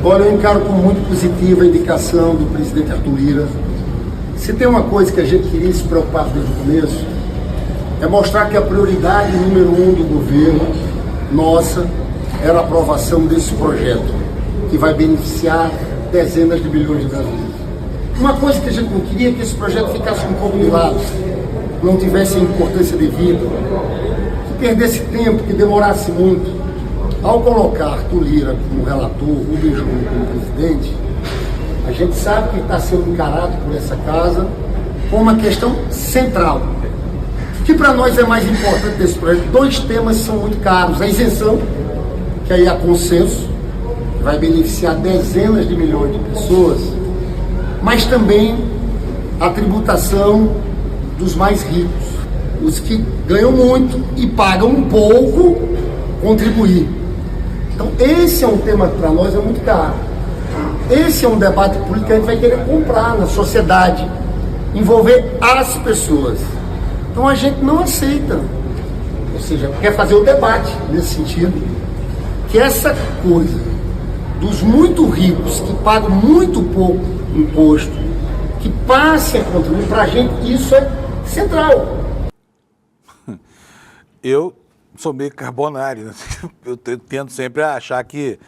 Olha, eu encaro como muito positiva a indicação do presidente Arthur Lira. Se tem uma coisa que a gente queria se preocupar desde o começo, é mostrar que a prioridade número 1 do governo, nossa, era a aprovação desse projeto, que vai beneficiar dezenas de milhões de brasileiros. Uma coisa que a gente não queria é que esse projeto ficasse um pouco de lado, não tivesse a importância devida, que perdesse tempo, que demorasse muito. Ao colocar Arthur Lira como relator, Rubens Júnior como presidente, a gente sabe que está sendo encarado por essa casa como uma questão central. O que para nós é mais importante desse projeto? 2 temas são muito caros. A isenção, que aí há consenso, que vai beneficiar dezenas de milhões de pessoas, mas também a tributação dos mais ricos, os que ganham muito e pagam um pouco, contribuir. Então esse é um tema que para nós é muito caro. Esse é um debate político que a gente vai querer comprar na sociedade, envolver as pessoas. Então a gente não aceita, ou seja, quer fazer o debate nesse sentido, que essa coisa dos muito ricos que pagam muito pouco imposto, que passem a contribuir para a gente, isso é central. Eu sou meio carbonário, né? Eu tento sempre achar que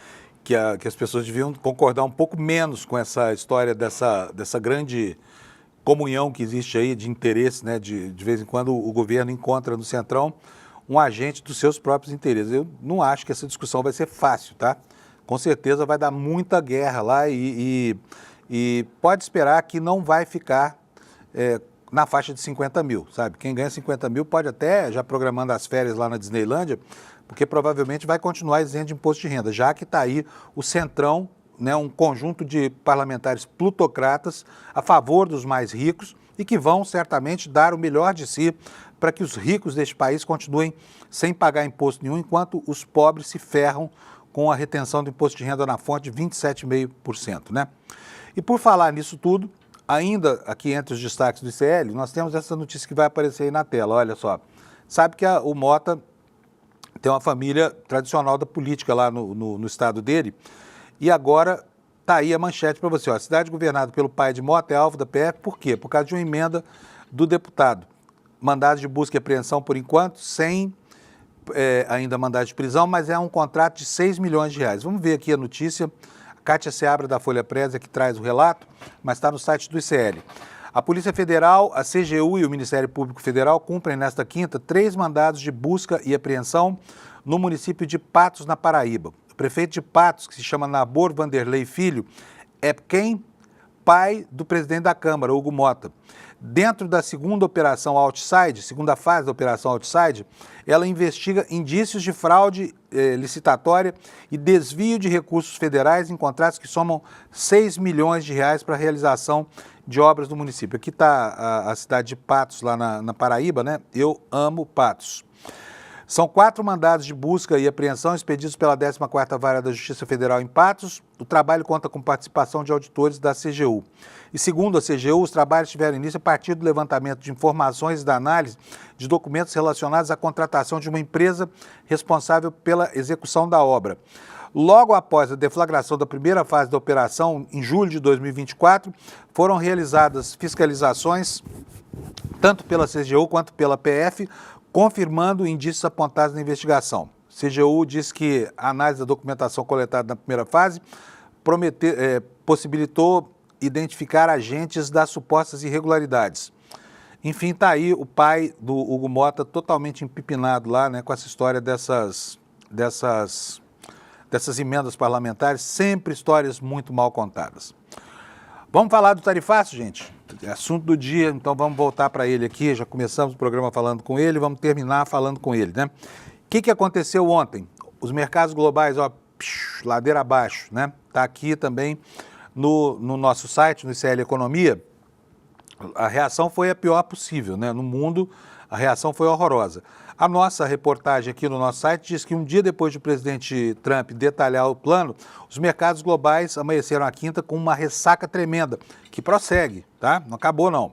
as pessoas deviam concordar um pouco menos com essa história dessa grande comunhão que existe aí de interesse, né? De vez em quando o governo encontra no Centrão um agente dos seus próprios interesses. Eu não acho que essa discussão vai ser fácil, tá? Com certeza vai dar muita guerra lá e pode esperar que não vai ficar na faixa de 50 mil, sabe? Quem ganha 50 mil pode até, já programando as férias lá na Disneylândia, porque provavelmente vai continuar isento de imposto de renda, já que está aí o Centrão, né, um conjunto de parlamentares plutocratas a favor dos mais ricos e que vão certamente dar o melhor de si para que os ricos deste país continuem sem pagar imposto nenhum, enquanto os pobres se ferram com a retenção do imposto de renda na fonte de 27,5%, né? E por falar nisso tudo, ainda aqui entre os destaques do ICL, nós temos essa notícia que vai aparecer aí na tela, olha só. Sabe que o Mota tem uma família tradicional da política lá no estado dele, e agora está aí a manchete para você. Ó, a cidade governada pelo pai de Mota é alvo da PF, por quê? Por causa de uma emenda do deputado. Mandado de busca e apreensão por enquanto, sem ainda mandado de prisão, mas é um contrato de 6 milhões de reais. Vamos ver aqui a notícia. Kátia Seabra, da Folha Press, que traz o relato, mas está no site do ICL. A Polícia Federal, a CGU e o Ministério Público Federal cumprem nesta quinta 3 mandados de busca e apreensão no município de Patos, na Paraíba. O prefeito de Patos, que se chama Nabor Vanderlei Filho, é quem? Pai do presidente da Câmara, Hugo Mota. Dentro da segunda operação Outside, segunda fase da operação Outside, ela investiga indícios de fraude licitatória e desvio de recursos federais em contratos que somam 6 milhões de reais para a realização de obras do município. Aqui está a cidade de Patos, lá na Paraíba, né? Eu amo Patos. São 4 mandados de busca e apreensão expedidos pela 14ª Vara da Justiça Federal em Patos. O trabalho conta com participação de auditores da CGU. E segundo a CGU, os trabalhos tiveram início a partir do levantamento de informações e da análise de documentos relacionados à contratação de uma empresa responsável pela execução da obra. Logo após a deflagração da primeira fase da operação, em julho de 2024, foram realizadas fiscalizações, tanto pela CGU quanto pela PF, confirmando indícios apontados na investigação. CGU diz que a análise da documentação coletada na primeira fase possibilitou identificar agentes das supostas irregularidades. Enfim, está aí o pai do Hugo Mota totalmente empipinado lá, né, com essa história dessas emendas parlamentares, sempre histórias muito mal contadas. Vamos falar do tarifaço, gente? Assunto do dia, então vamos voltar para ele aqui. Já começamos o programa falando com ele, vamos terminar falando com ele, né? O que aconteceu ontem? Os mercados globais, ó, ladeira abaixo, né? Está aqui também no nosso site, no ICL Economia. A reação foi a pior possível, né? No mundo, a reação foi horrorosa. A nossa reportagem aqui no nosso site diz que um dia depois do presidente Trump detalhar o plano, os mercados globais amanheceram a quinta com uma ressaca tremenda, que prossegue, tá? Não acabou, não.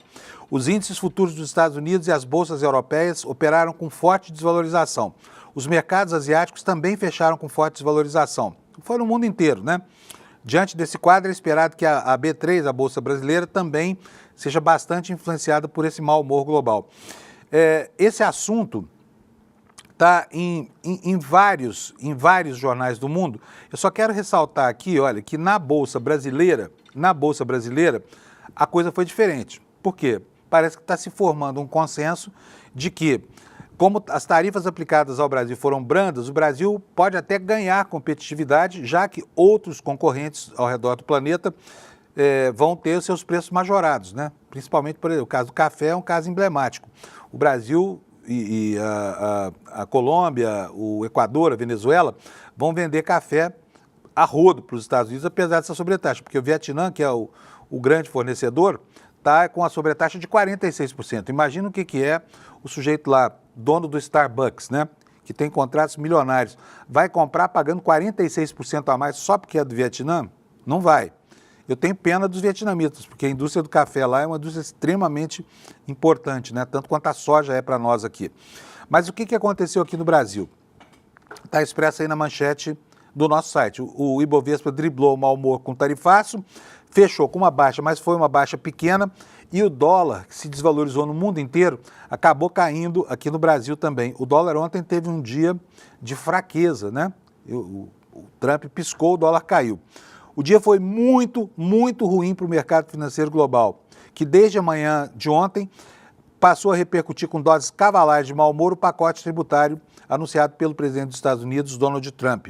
Os índices futuros dos Estados Unidos e as bolsas europeias operaram com forte desvalorização. Os mercados asiáticos também fecharam com forte desvalorização. Foi no mundo inteiro, né? Diante desse quadro, é esperado que a B3, a Bolsa Brasileira, também seja bastante influenciada por esse mau humor global. Esse assunto está em vários jornais do mundo. Eu só quero ressaltar aqui, olha, que na Bolsa Brasileira, a coisa foi diferente. Por quê? Parece que está se formando um consenso de que, como as tarifas aplicadas ao Brasil foram brandas, o Brasil pode até ganhar competitividade, já que outros concorrentes ao redor do planeta vão ter os seus preços majorados, né? Principalmente, por exemplo, o caso do café é um caso emblemático. O Brasil e a Colômbia, o Equador, a Venezuela, vão vender café a rodo para os Estados Unidos, apesar dessa sobretaxa, porque o Vietnã, que é o grande fornecedor, está com a sobretaxa de 46%. Imagina o que é o sujeito lá, dono do Starbucks, né? Que tem contratos milionários, vai comprar pagando 46% a mais só porque é do Vietnã? Não vai. Eu tenho pena dos vietnamitas, porque a indústria do café lá é uma indústria extremamente importante, né? Tanto quanto a soja é para nós aqui. Mas o que aconteceu aqui no Brasil? Está expresso aí na manchete do nosso site. O Ibovespa driblou o mau humor com tarifaço, fechou com uma baixa, mas foi uma baixa pequena, e o dólar, que se desvalorizou no mundo inteiro, acabou caindo aqui no Brasil também. O dólar ontem teve um dia de fraqueza, né? O Trump piscou, o dólar caiu. O dia foi muito, muito ruim para o mercado financeiro global, que desde a manhã de ontem passou a repercutir com doses cavalares de mau humor o pacote tributário anunciado pelo presidente dos Estados Unidos, Donald Trump.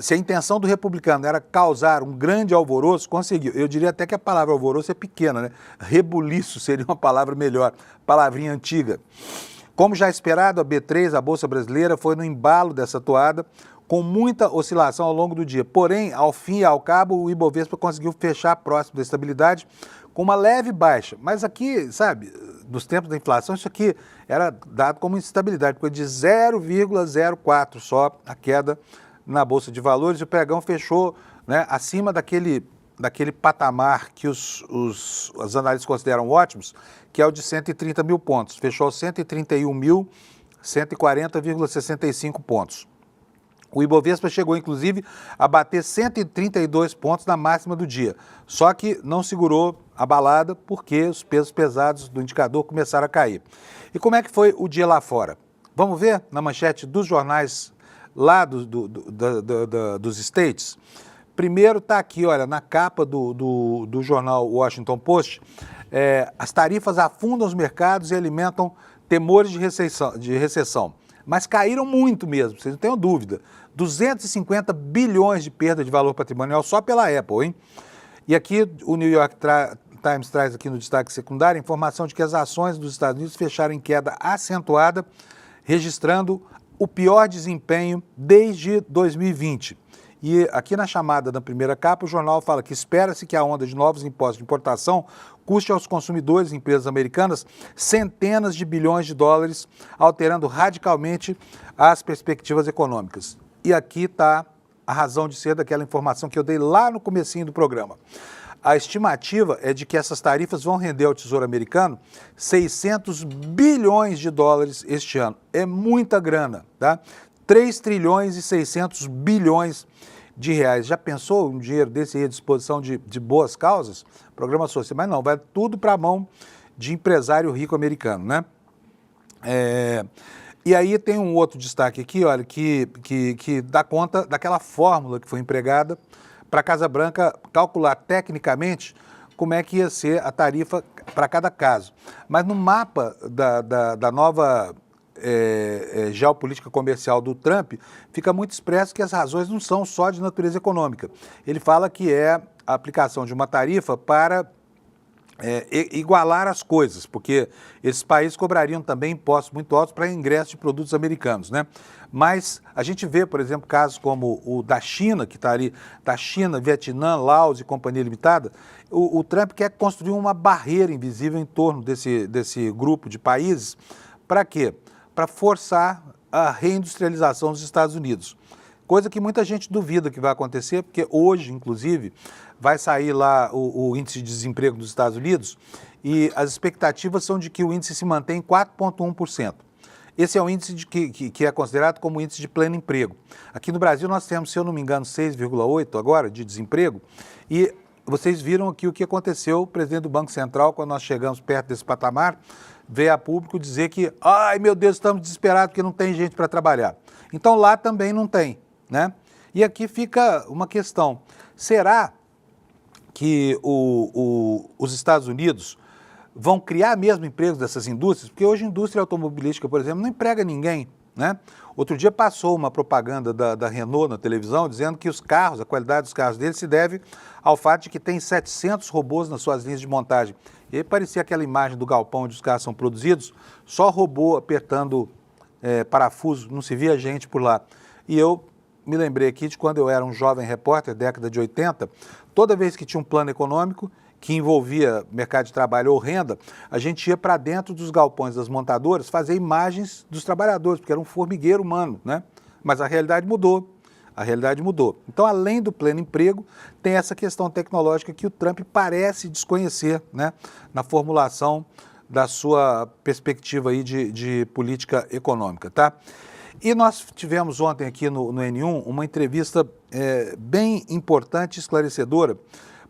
Se a intenção do republicano era causar um grande alvoroço, conseguiu. Eu diria até que a palavra alvoroço é pequena, né? Rebuliço seria uma palavra melhor, palavrinha antiga. Como já esperado, a B3, a Bolsa Brasileira, foi no embalo dessa toada, com muita oscilação ao longo do dia. Porém, ao fim e ao cabo, o Ibovespa conseguiu fechar próximo da estabilidade com uma leve baixa. Mas aqui, sabe, nos tempos da inflação, isso aqui era dado como instabilidade, porque de 0,04 só a queda na Bolsa de Valores, e o pregão fechou, né, acima daquele patamar que os analistas consideram ótimos, que é o de 130 mil pontos. Fechou 131.140,65 pontos. O Ibovespa chegou, inclusive, a bater 132 pontos na máxima do dia. Só que não segurou a balada porque os pesos pesados do indicador começaram a cair. E como é que foi o dia lá fora? Vamos ver na manchete dos jornais lá dos States? Primeiro está aqui, olha, na capa do jornal Washington Post, as tarifas afundam os mercados e alimentam temores de recessão. Mas caíram muito mesmo, vocês não tenham dúvida. 250 bilhões de perda de valor patrimonial só pela Apple, hein? E aqui o New York Times traz aqui no destaque secundário a informação de que as ações dos Estados Unidos fecharam em queda acentuada, registrando o pior desempenho desde 2020. E aqui na chamada da primeira capa, o jornal fala que espera-se que a onda de novos impostos de importação custe aos consumidores e empresas americanas centenas de bilhões de dólares, alterando radicalmente as perspectivas econômicas. E aqui está a razão de ser daquela informação que eu dei lá no comecinho do programa. A estimativa é de que essas tarifas vão render ao Tesouro americano 600 bilhões de dólares este ano. É muita grana, tá? 3 trilhões e 600 bilhões de reais. Já pensou um dinheiro desse aí à disposição de boas causas? Programa social, mas não, vai tudo para a mão de empresário rico americano, né? E aí tem um outro destaque aqui, olha, que dá conta daquela fórmula que foi empregada para a Casa Branca calcular tecnicamente como é que ia ser a tarifa para cada caso. Mas no mapa da nova geopolítica comercial do Trump, fica muito expresso que as razões não são só de natureza econômica. Ele fala que é a aplicação de uma tarifa para igualar as coisas, porque esses países cobrariam também impostos muito altos para ingresso de produtos americanos, né? Mas a gente vê, por exemplo, casos como o da China, que está ali, da China, Vietnã, Laos e Companhia Limitada. O Trump quer construir uma barreira invisível em torno desse grupo de países. Para quê? Para forçar a reindustrialização dos Estados Unidos. Coisa que muita gente duvida que vai acontecer, porque hoje, inclusive, vai sair lá o índice de desemprego dos Estados Unidos e as expectativas são de que o índice se mantém em 4,1%. Esse é o índice que é considerado como índice de pleno emprego. Aqui no Brasil nós temos, se eu não me engano, 6,8% agora de desemprego. E vocês viram aqui o que aconteceu, o presidente do Banco Central, quando nós chegamos perto desse patamar, veio a público dizer que, ai meu Deus, estamos desesperados porque não tem gente para trabalhar. Então lá também não tem, né? E aqui fica uma questão, será que os Estados Unidos vão criar mesmo empregos dessas indústrias? Porque hoje a indústria automobilística, por exemplo, não emprega ninguém, né? Outro dia passou uma propaganda da Renault na televisão dizendo que os carros, a qualidade dos carros deles se deve ao fato de que tem 700 robôs nas suas linhas de montagem. E aí parecia aquela imagem do galpão onde os carros são produzidos, só robô apertando parafuso, não se via gente por lá. E eu me lembrei aqui de quando eu era um jovem repórter, década de 80, toda vez que tinha um plano econômico que envolvia mercado de trabalho ou renda, a gente ia para dentro dos galpões das montadoras fazer imagens dos trabalhadores, porque era um formigueiro humano, né? Mas a realidade mudou. A realidade mudou. Então, além do pleno emprego, tem essa questão tecnológica que o Trump parece desconhecer, né, na formulação da sua perspectiva aí de política econômica, tá? E nós tivemos ontem aqui no N1 uma entrevista bem importante e esclarecedora,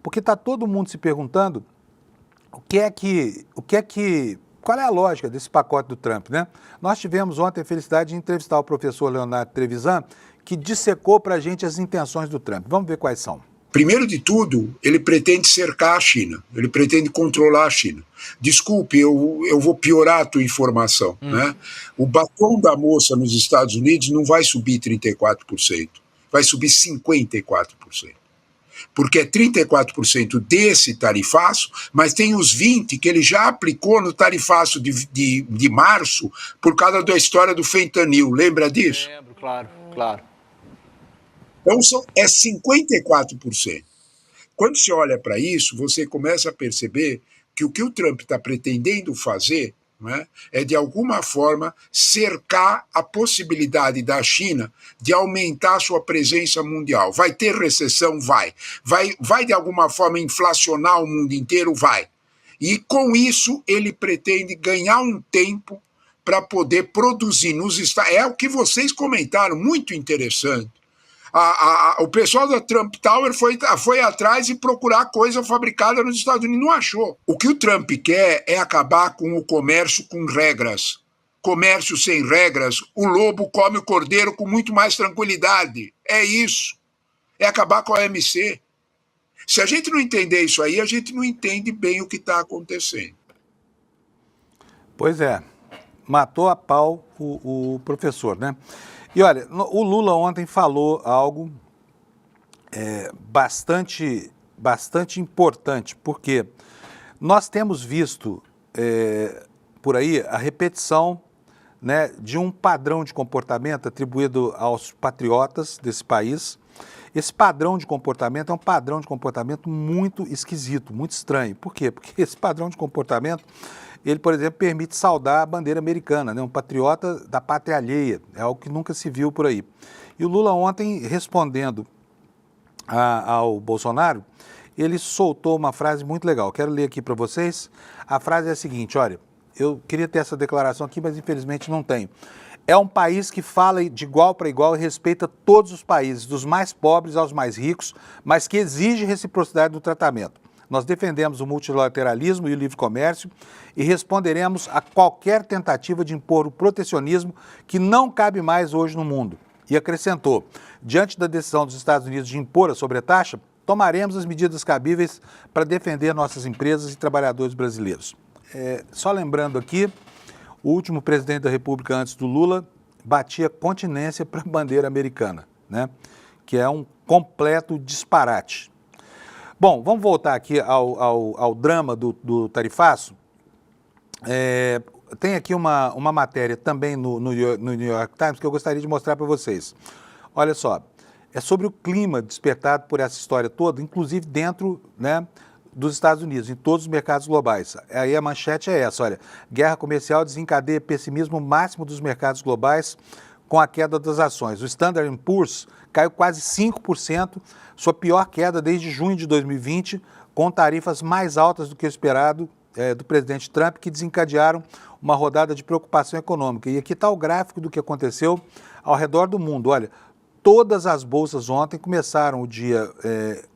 porque está todo mundo se perguntando qual é a lógica desse pacote do Trump, né? Nós tivemos ontem a felicidade de entrevistar o professor Leonardo Trevisan, que dissecou para a gente as intenções do Trump. Vamos ver quais são. Primeiro de tudo, ele pretende cercar a China, ele pretende controlar a China. Desculpe, eu vou piorar a tua informação, né? O batom da moça nos Estados Unidos não vai subir 34%, vai subir 54%. Porque é 34% desse tarifaço, mas tem os 20% que ele já aplicou no tarifaço de março por causa da história do fentanil. Lembra disso? Lembro, claro. Então é 54%. Quando você olha para isso, você começa a perceber que o Trump está pretendendo fazer, né, é de alguma forma cercar a possibilidade da China de aumentar sua presença mundial. Vai ter recessão? Vai de alguma forma inflacionar o mundo inteiro? Vai. E com isso ele pretende ganhar um tempo para poder produzir nos Estados Unidos. É o que vocês comentaram, muito interessante. O pessoal da Trump Tower foi atrás e procurar coisa fabricada nos Estados Unidos, não achou. O que o Trump quer é acabar com o comércio com regras. Comércio sem regras, o lobo come o cordeiro com muito mais tranquilidade. É isso. É acabar com a OMC. Se a gente não entender isso aí, a gente não entende bem o que está acontecendo. Pois é, matou a pau o professor, né? E olha, o Lula ontem falou algo bastante importante, porque nós temos visto por aí a repetição, né, de um padrão de comportamento atribuído aos patriotas desse país. Esse padrão de comportamento é um padrão de comportamento muito esquisito, muito estranho. Por quê? Porque esse padrão de comportamento, ele, por exemplo, permite saudar a bandeira americana, né? Um patriota da pátria alheia, é algo que nunca se viu por aí. E o Lula ontem, respondendo ao Bolsonaro, ele soltou uma frase muito legal. Quero ler aqui para vocês. A frase é a seguinte, olha, eu queria ter essa declaração aqui, mas infelizmente não tenho. É um país que fala de igual para igual e respeita todos os países, dos mais pobres aos mais ricos, mas que exige reciprocidade do tratamento. Nós defendemos o multilateralismo e o livre comércio e responderemos a qualquer tentativa de impor o protecionismo que não cabe mais hoje no mundo. E acrescentou, diante da decisão dos Estados Unidos de impor a sobretaxa, tomaremos as medidas cabíveis para defender nossas empresas e trabalhadores brasileiros. Só lembrando aqui, o último presidente da República antes do Lula batia continência para a bandeira americana, né? Que é um completo disparate. Bom, vamos voltar aqui ao drama do tarifaço. Tem aqui uma matéria também no New York Times que eu gostaria de mostrar para vocês. Olha só, é sobre o clima despertado por essa história toda, inclusive dentro, né, dos Estados Unidos, em todos os mercados globais. Aí a manchete é essa, olha, guerra comercial desencadeia pessimismo máximo dos mercados globais com a queda das ações. O Standard & Poor's caiu quase 5%, sua pior queda desde junho de 2020, com tarifas mais altas do que o esperado do presidente Trump, que desencadearam uma rodada de preocupação econômica. E aqui está o gráfico do que aconteceu ao redor do mundo. Olha, todas as bolsas ontem começaram o dia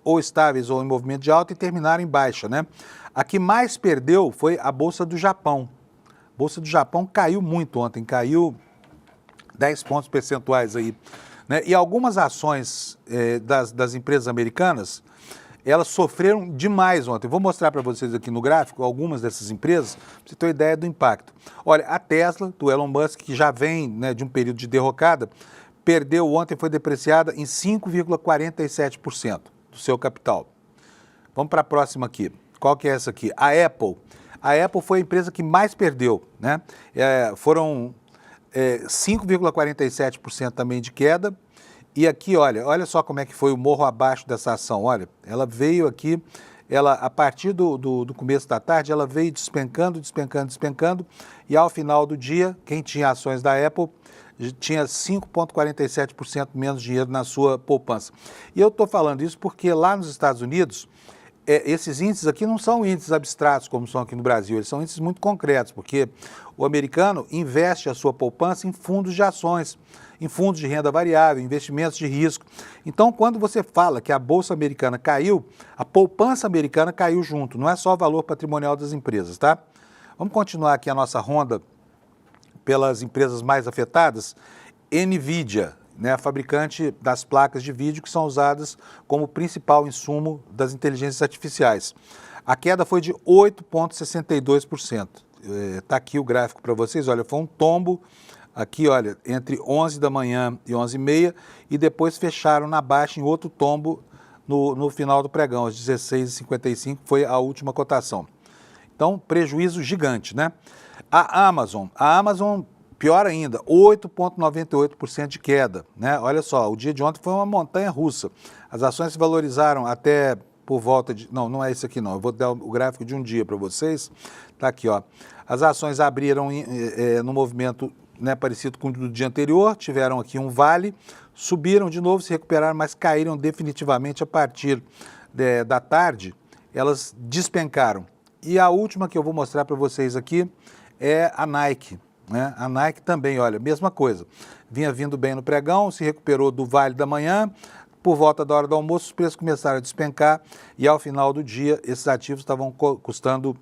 ou estáveis ou em movimento de alta e terminaram em baixa, né? A que mais perdeu foi a Bolsa do Japão. A Bolsa do Japão caiu muito ontem, caiu 10 pontos percentuais aí, né? E algumas ações das empresas americanas, elas sofreram demais ontem. Vou mostrar para vocês aqui no gráfico algumas dessas empresas, para você ter uma ideia do impacto. Olha, a Tesla, do Elon Musk, que já vem, né, de um período de derrocada, perdeu ontem, foi depreciada em 5,47% do seu capital. Vamos para a próxima aqui. Qual que é essa aqui? A Apple. A Apple foi a empresa que mais perdeu, né? Foram 5,47% também de queda. E aqui, olha só como é que foi o morro abaixo dessa ação. Olha, ela veio aqui, a partir do começo da tarde, ela veio despencando, e ao final do dia, quem tinha ações da Apple tinha 5,47% menos dinheiro na sua poupança. E eu estou falando isso porque lá nos Estados Unidos, esses índices aqui não são índices abstratos como são aqui no Brasil, eles são índices muito concretos, porque o americano investe a sua poupança em fundos de ações, em fundos de renda variável, investimentos de risco. Então, quando você fala que a Bolsa Americana caiu, a poupança americana caiu junto, não é só o valor patrimonial das empresas, tá? Vamos continuar aqui a nossa ronda pelas empresas mais afetadas. NVIDIA, né, a fabricante das placas de vídeo que são usadas como principal insumo das inteligências artificiais. A queda foi de 8,62%. Está aqui o gráfico para vocês, olha, foi um tombo aqui, olha, entre 11 da manhã e 11h30, e depois fecharam na baixa em outro tombo no final do pregão, às 16h55, foi a última cotação. Então, prejuízo gigante, né? A Amazon, pior ainda, 8,98% de queda, né? Olha só, o dia de ontem foi uma montanha russa. As ações se valorizaram até por volta de... Não é isso aqui não, eu vou dar o gráfico de um dia para vocês. Tá aqui, ó. As ações abriram no movimento, né, parecido com o do dia anterior, tiveram aqui um vale, subiram de novo, se recuperaram, mas caíram definitivamente a partir da tarde, elas despencaram. E a última que eu vou mostrar para vocês aqui é a Nike, né? A Nike também, olha, mesma coisa, vinha vindo bem no pregão, se recuperou do vale da manhã, por volta da hora do almoço os preços começaram a despencar e ao final do dia esses ativos estavam custando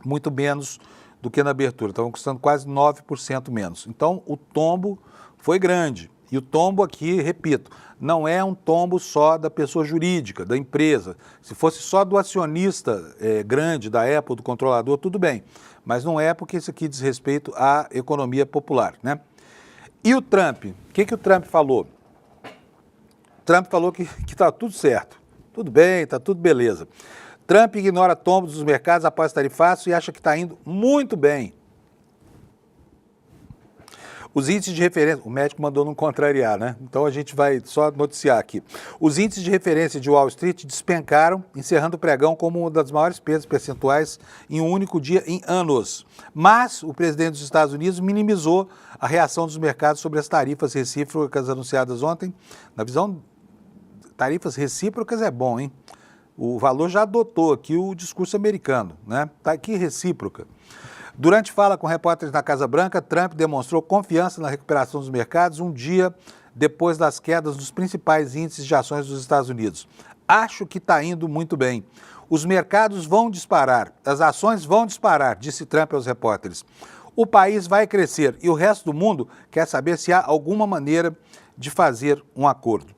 muito menos do que na abertura, estavam custando quase 9% menos. Então o tombo foi grande. E o tombo aqui, repito, não é um tombo só da pessoa jurídica, da empresa. Se fosse só do acionista grande, da Apple, do controlador, tudo bem. Mas não é, porque isso aqui diz respeito à economia popular, né? E o Trump? O que o Trump falou? O Trump falou que está tudo certo. Tudo bem, está tudo beleza. Trump ignora tombos dos mercados após tarifaço e acha que está indo muito bem. Os índices de referência, o médico mandou não contrariar, né? Então a gente vai só noticiar aqui. Os índices de referência de Wall Street despencaram, encerrando o pregão como uma das maiores perdas percentuais em um único dia em anos. Mas o presidente dos Estados Unidos minimizou a reação dos mercados sobre as tarifas recíprocas anunciadas ontem. Na visão, tarifas recíprocas é bom, hein? O valor já adotou aqui o discurso americano, né? Está aqui recíproca. Durante fala com repórteres na Casa Branca, Trump demonstrou confiança na recuperação dos mercados um dia depois das quedas dos principais índices de ações dos Estados Unidos. Acho que está indo muito bem. Os mercados vão disparar, as ações vão disparar, disse Trump aos repórteres. O país vai crescer e o resto do mundo quer saber se há alguma maneira de fazer um acordo.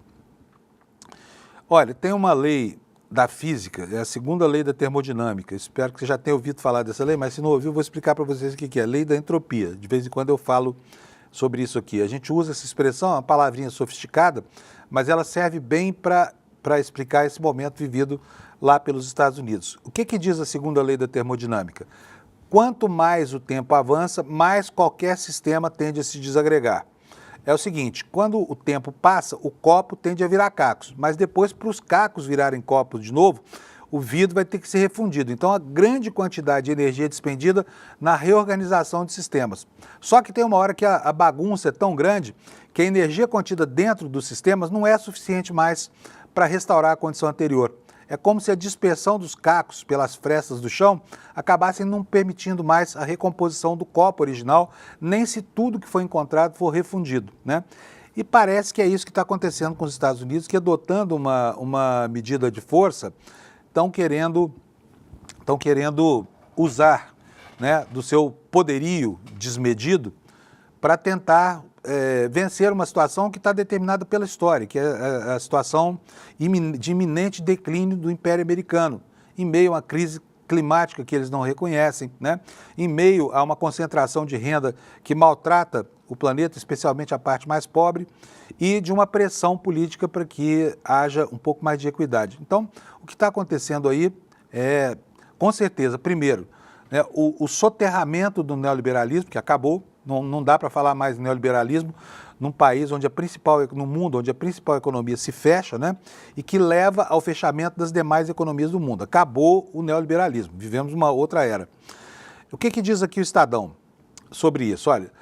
Olha, tem uma lei da física, é a segunda lei da termodinâmica. Espero que você já tenha ouvido falar dessa lei, mas se não ouviu, vou explicar para vocês o que é. Lei da entropia. De vez em quando eu falo sobre isso aqui. A gente usa essa expressão, é uma palavrinha sofisticada, mas ela serve bem para para explicar esse momento vivido lá pelos Estados Unidos. O que diz a segunda lei da termodinâmica? Quanto mais o tempo avança, mais qualquer sistema tende a se desagregar. É o seguinte, quando o tempo passa, o copo tende a virar cacos, mas depois, para os cacos virarem copos de novo, o vidro vai ter que ser refundido. Então, a grande quantidade de energia é despendida na reorganização de sistemas. Só que tem uma hora que a bagunça é tão grande que a energia contida dentro dos sistemas não é suficiente mais para restaurar a condição anterior. É como se a dispersão dos cacos pelas frestas do chão acabassem não permitindo mais a recomposição do copo original, nem se tudo que foi encontrado for refundido, né? E parece que é isso que está acontecendo com os Estados Unidos, que adotando uma medida de força, estão querendo usar, né, do seu poderio desmedido para tentar vencer uma situação que está determinada pela história, que é a situação de iminente declínio do Império Americano, em meio a uma crise climática que eles não reconhecem, né? Em meio a uma concentração de renda que maltrata o planeta, especialmente a parte mais pobre, e de uma pressão política para que haja um pouco mais de equidade. Então, o que está acontecendo aí é, com certeza, primeiro, né, o soterramento do neoliberalismo, que acabou. Não dá para falar mais em neoliberalismo num país no mundo onde a principal economia se fecha, né? E que leva ao fechamento das demais economias do mundo. Acabou o neoliberalismo, vivemos uma outra era. O que diz aqui o Estadão sobre isso? Olha,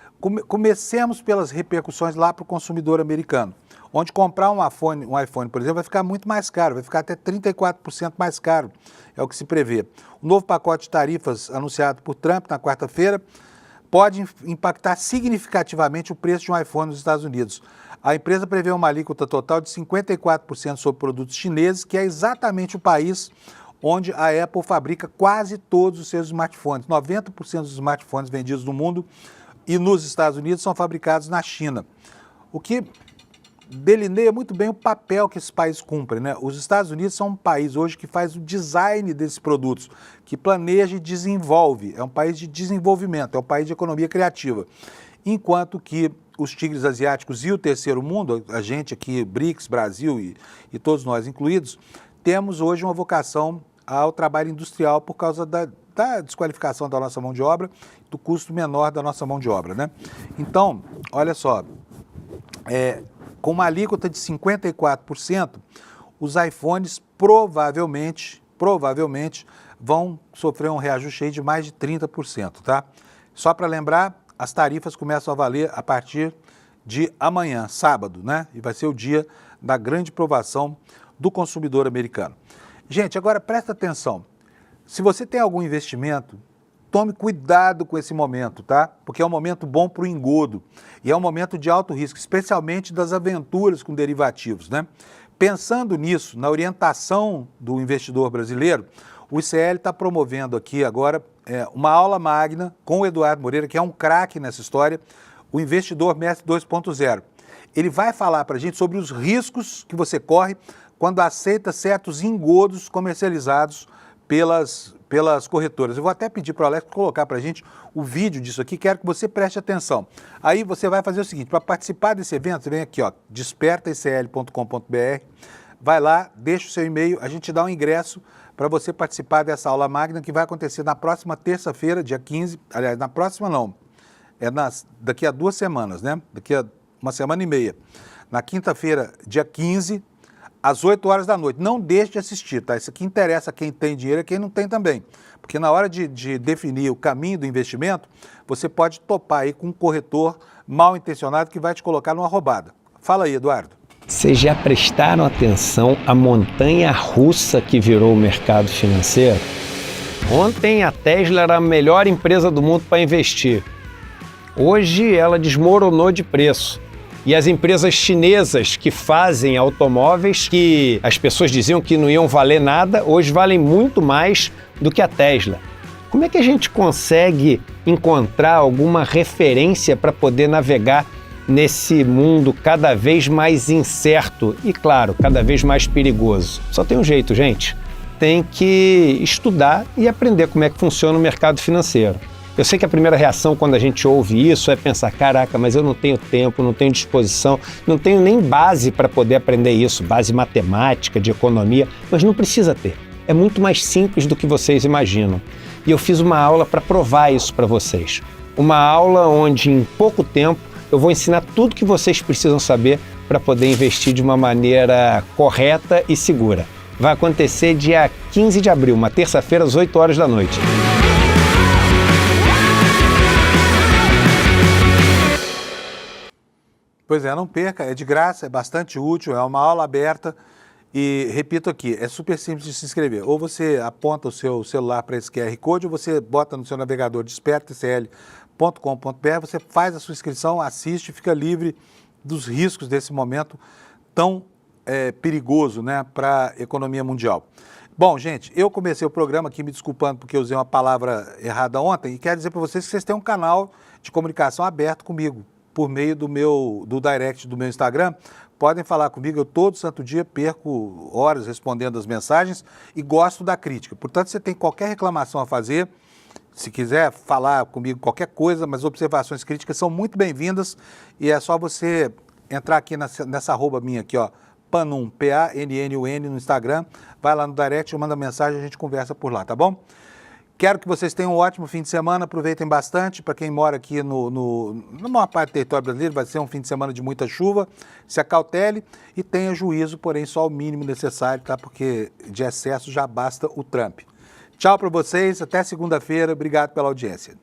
comecemos pelas repercussões lá para o consumidor americano, onde comprar um iPhone, por exemplo, vai ficar muito mais caro, vai ficar até 34% mais caro, é o que se prevê. O novo pacote de tarifas anunciado por Trump na quarta-feira pode impactar significativamente o preço de um iPhone nos Estados Unidos. A empresa prevê uma alíquota total de 54% sobre produtos chineses, que é exatamente o país onde a Apple fabrica quase todos os seus smartphones. 90% dos smartphones vendidos no mundo e nos Estados Unidos são fabricados na China. O que delineia muito bem o papel que esse país cumpre, né? Os Estados Unidos são um país hoje que faz o design desses produtos, que planeja e desenvolve. É um país de desenvolvimento, é um país de economia criativa. Enquanto que os tigres asiáticos e o terceiro mundo, a gente aqui, BRICS, Brasil e todos nós incluídos, temos hoje uma vocação ao trabalho industrial por causa da desqualificação da nossa mão de obra, do custo menor da nossa mão de obra, né? Então, olha só, com uma alíquota de 54%, os iPhones provavelmente vão sofrer um reajuste aí de mais de 30%, tá? Só para lembrar, as tarifas começam a valer a partir de amanhã, sábado, né? E vai ser o dia da grande provação do consumidor americano. Gente, agora presta atenção. Se você tem algum investimento, tome cuidado com esse momento, tá? Porque é um momento bom para o engodo e é um momento de alto risco, especialmente das aventuras com derivativos, né? Pensando nisso, na orientação do investidor brasileiro, o ICL está promovendo aqui agora uma aula magna com o Eduardo Moreira, que é um craque nessa história, o Investidor Mestre 2.0. Ele vai falar para a gente sobre os riscos que você corre quando aceita certos engodos comercializados pelas corretoras. Eu vou até pedir para o Alex colocar para a gente o vídeo disso aqui, quero que você preste atenção. Aí você vai fazer o seguinte, para participar desse evento, você vem aqui, ó, despertaicl.com.br, vai lá, deixa o seu e-mail, a gente dá um ingresso para você participar dessa aula magna que vai acontecer na próxima terça-feira, dia 15, aliás, na próxima não, daqui a 2 semanas, né? Daqui a 1 semana e meia. Na quinta-feira, dia 15, às 8 horas da noite. Não deixe de assistir, tá? Isso aqui interessa a quem tem dinheiro e quem não tem também. Porque na hora de definir o caminho do investimento, você pode topar aí com um corretor mal intencionado que vai te colocar numa roubada. Fala aí, Eduardo. Vocês já prestaram atenção à montanha russa que virou o mercado financeiro? Ontem a Tesla era a melhor empresa do mundo para investir. Hoje ela desmoronou de preço. E as empresas chinesas que fazem automóveis, que as pessoas diziam que não iam valer nada, hoje valem muito mais do que a Tesla. Como é que a gente consegue encontrar alguma referência para poder navegar nesse mundo cada vez mais incerto e, claro, cada vez mais perigoso? Só tem um jeito, gente. Tem que estudar e aprender como é que funciona o mercado financeiro. Eu sei que a primeira reação quando a gente ouve isso é pensar, caraca, mas eu não tenho tempo, não tenho disposição, não tenho nem base para poder aprender isso, base matemática, de economia, mas não precisa ter. É muito mais simples do que vocês imaginam. E eu fiz uma aula para provar isso para vocês. Uma aula onde em pouco tempo eu vou ensinar tudo que vocês precisam saber para poder investir de uma maneira correta e segura. Vai acontecer dia 15 de abril, uma terça-feira, às 8 horas da noite. Pois é, não perca, é de graça, é bastante útil, é uma aula aberta e, repito aqui, é super simples de se inscrever. Ou você aponta o seu celular para esse QR Code ou você bota no seu navegador despertatcl.com.br, você faz a sua inscrição, assiste e fica livre dos riscos desse momento tão perigoso, né, para a economia mundial. Bom, gente, eu comecei o programa aqui me desculpando porque eu usei uma palavra errada ontem e quero dizer para vocês que vocês têm um canal de comunicação aberto comigo, por meio do direct do meu Instagram. Podem falar comigo, eu todo santo dia perco horas respondendo as mensagens e gosto da crítica. Portanto, você tem qualquer reclamação a fazer, se quiser falar comigo qualquer coisa, mas observações críticas são muito bem-vindas e é só você entrar aqui nessa arroba minha aqui, ó, Pannun, P-A-N-N-U-N no Instagram, vai lá no direct, manda mensagem, a gente conversa por lá, tá bom? Quero que vocês tenham um ótimo fim de semana, aproveitem bastante. Para quem mora aqui na maior parte do território brasileiro, vai ser um fim de semana de muita chuva. Se acautele e tenha juízo, porém só o mínimo necessário, tá? Porque de excesso já basta o Trump. Tchau para vocês, até segunda-feira. Obrigado pela audiência.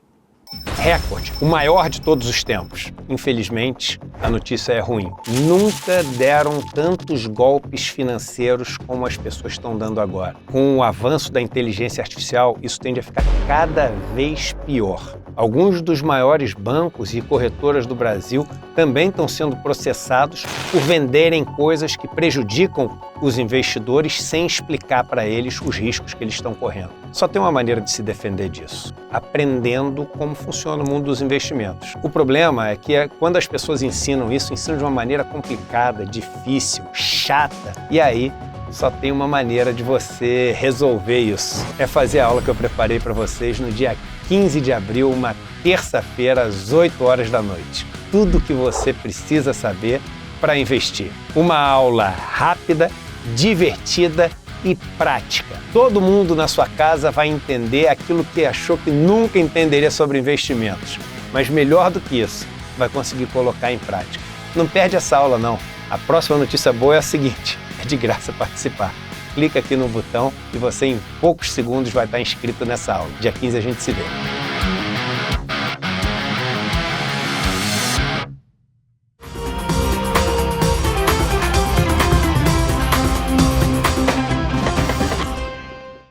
Recorde, o maior de todos os tempos. Infelizmente, a notícia é ruim. Nunca deram tantos golpes financeiros como as pessoas estão dando agora. Com o avanço da inteligência artificial, isso tende a ficar cada vez pior. Alguns dos maiores bancos e corretoras do Brasil também estão sendo processados por venderem coisas que prejudicam os investidores sem explicar para eles os riscos que eles estão correndo. Só tem uma maneira de se defender disso: aprendendo como funciona o mundo dos investimentos. O problema é que quando as pessoas ensinam de uma maneira complicada, difícil, chata, e aí só tem uma maneira de você resolver isso. É fazer a aula que eu preparei para vocês no dia 15 de abril, uma terça-feira, às 8 horas da noite. Tudo que você precisa saber para investir. Uma aula rápida, divertida e prática. Todo mundo na sua casa vai entender aquilo que achou que nunca entenderia sobre investimentos. Mas melhor do que isso, vai conseguir colocar em prática. Não perde essa aula não. A próxima notícia boa é a seguinte: é de graça participar. Clica aqui no botão e você em poucos segundos vai estar inscrito nessa aula. Dia 15 a gente se vê.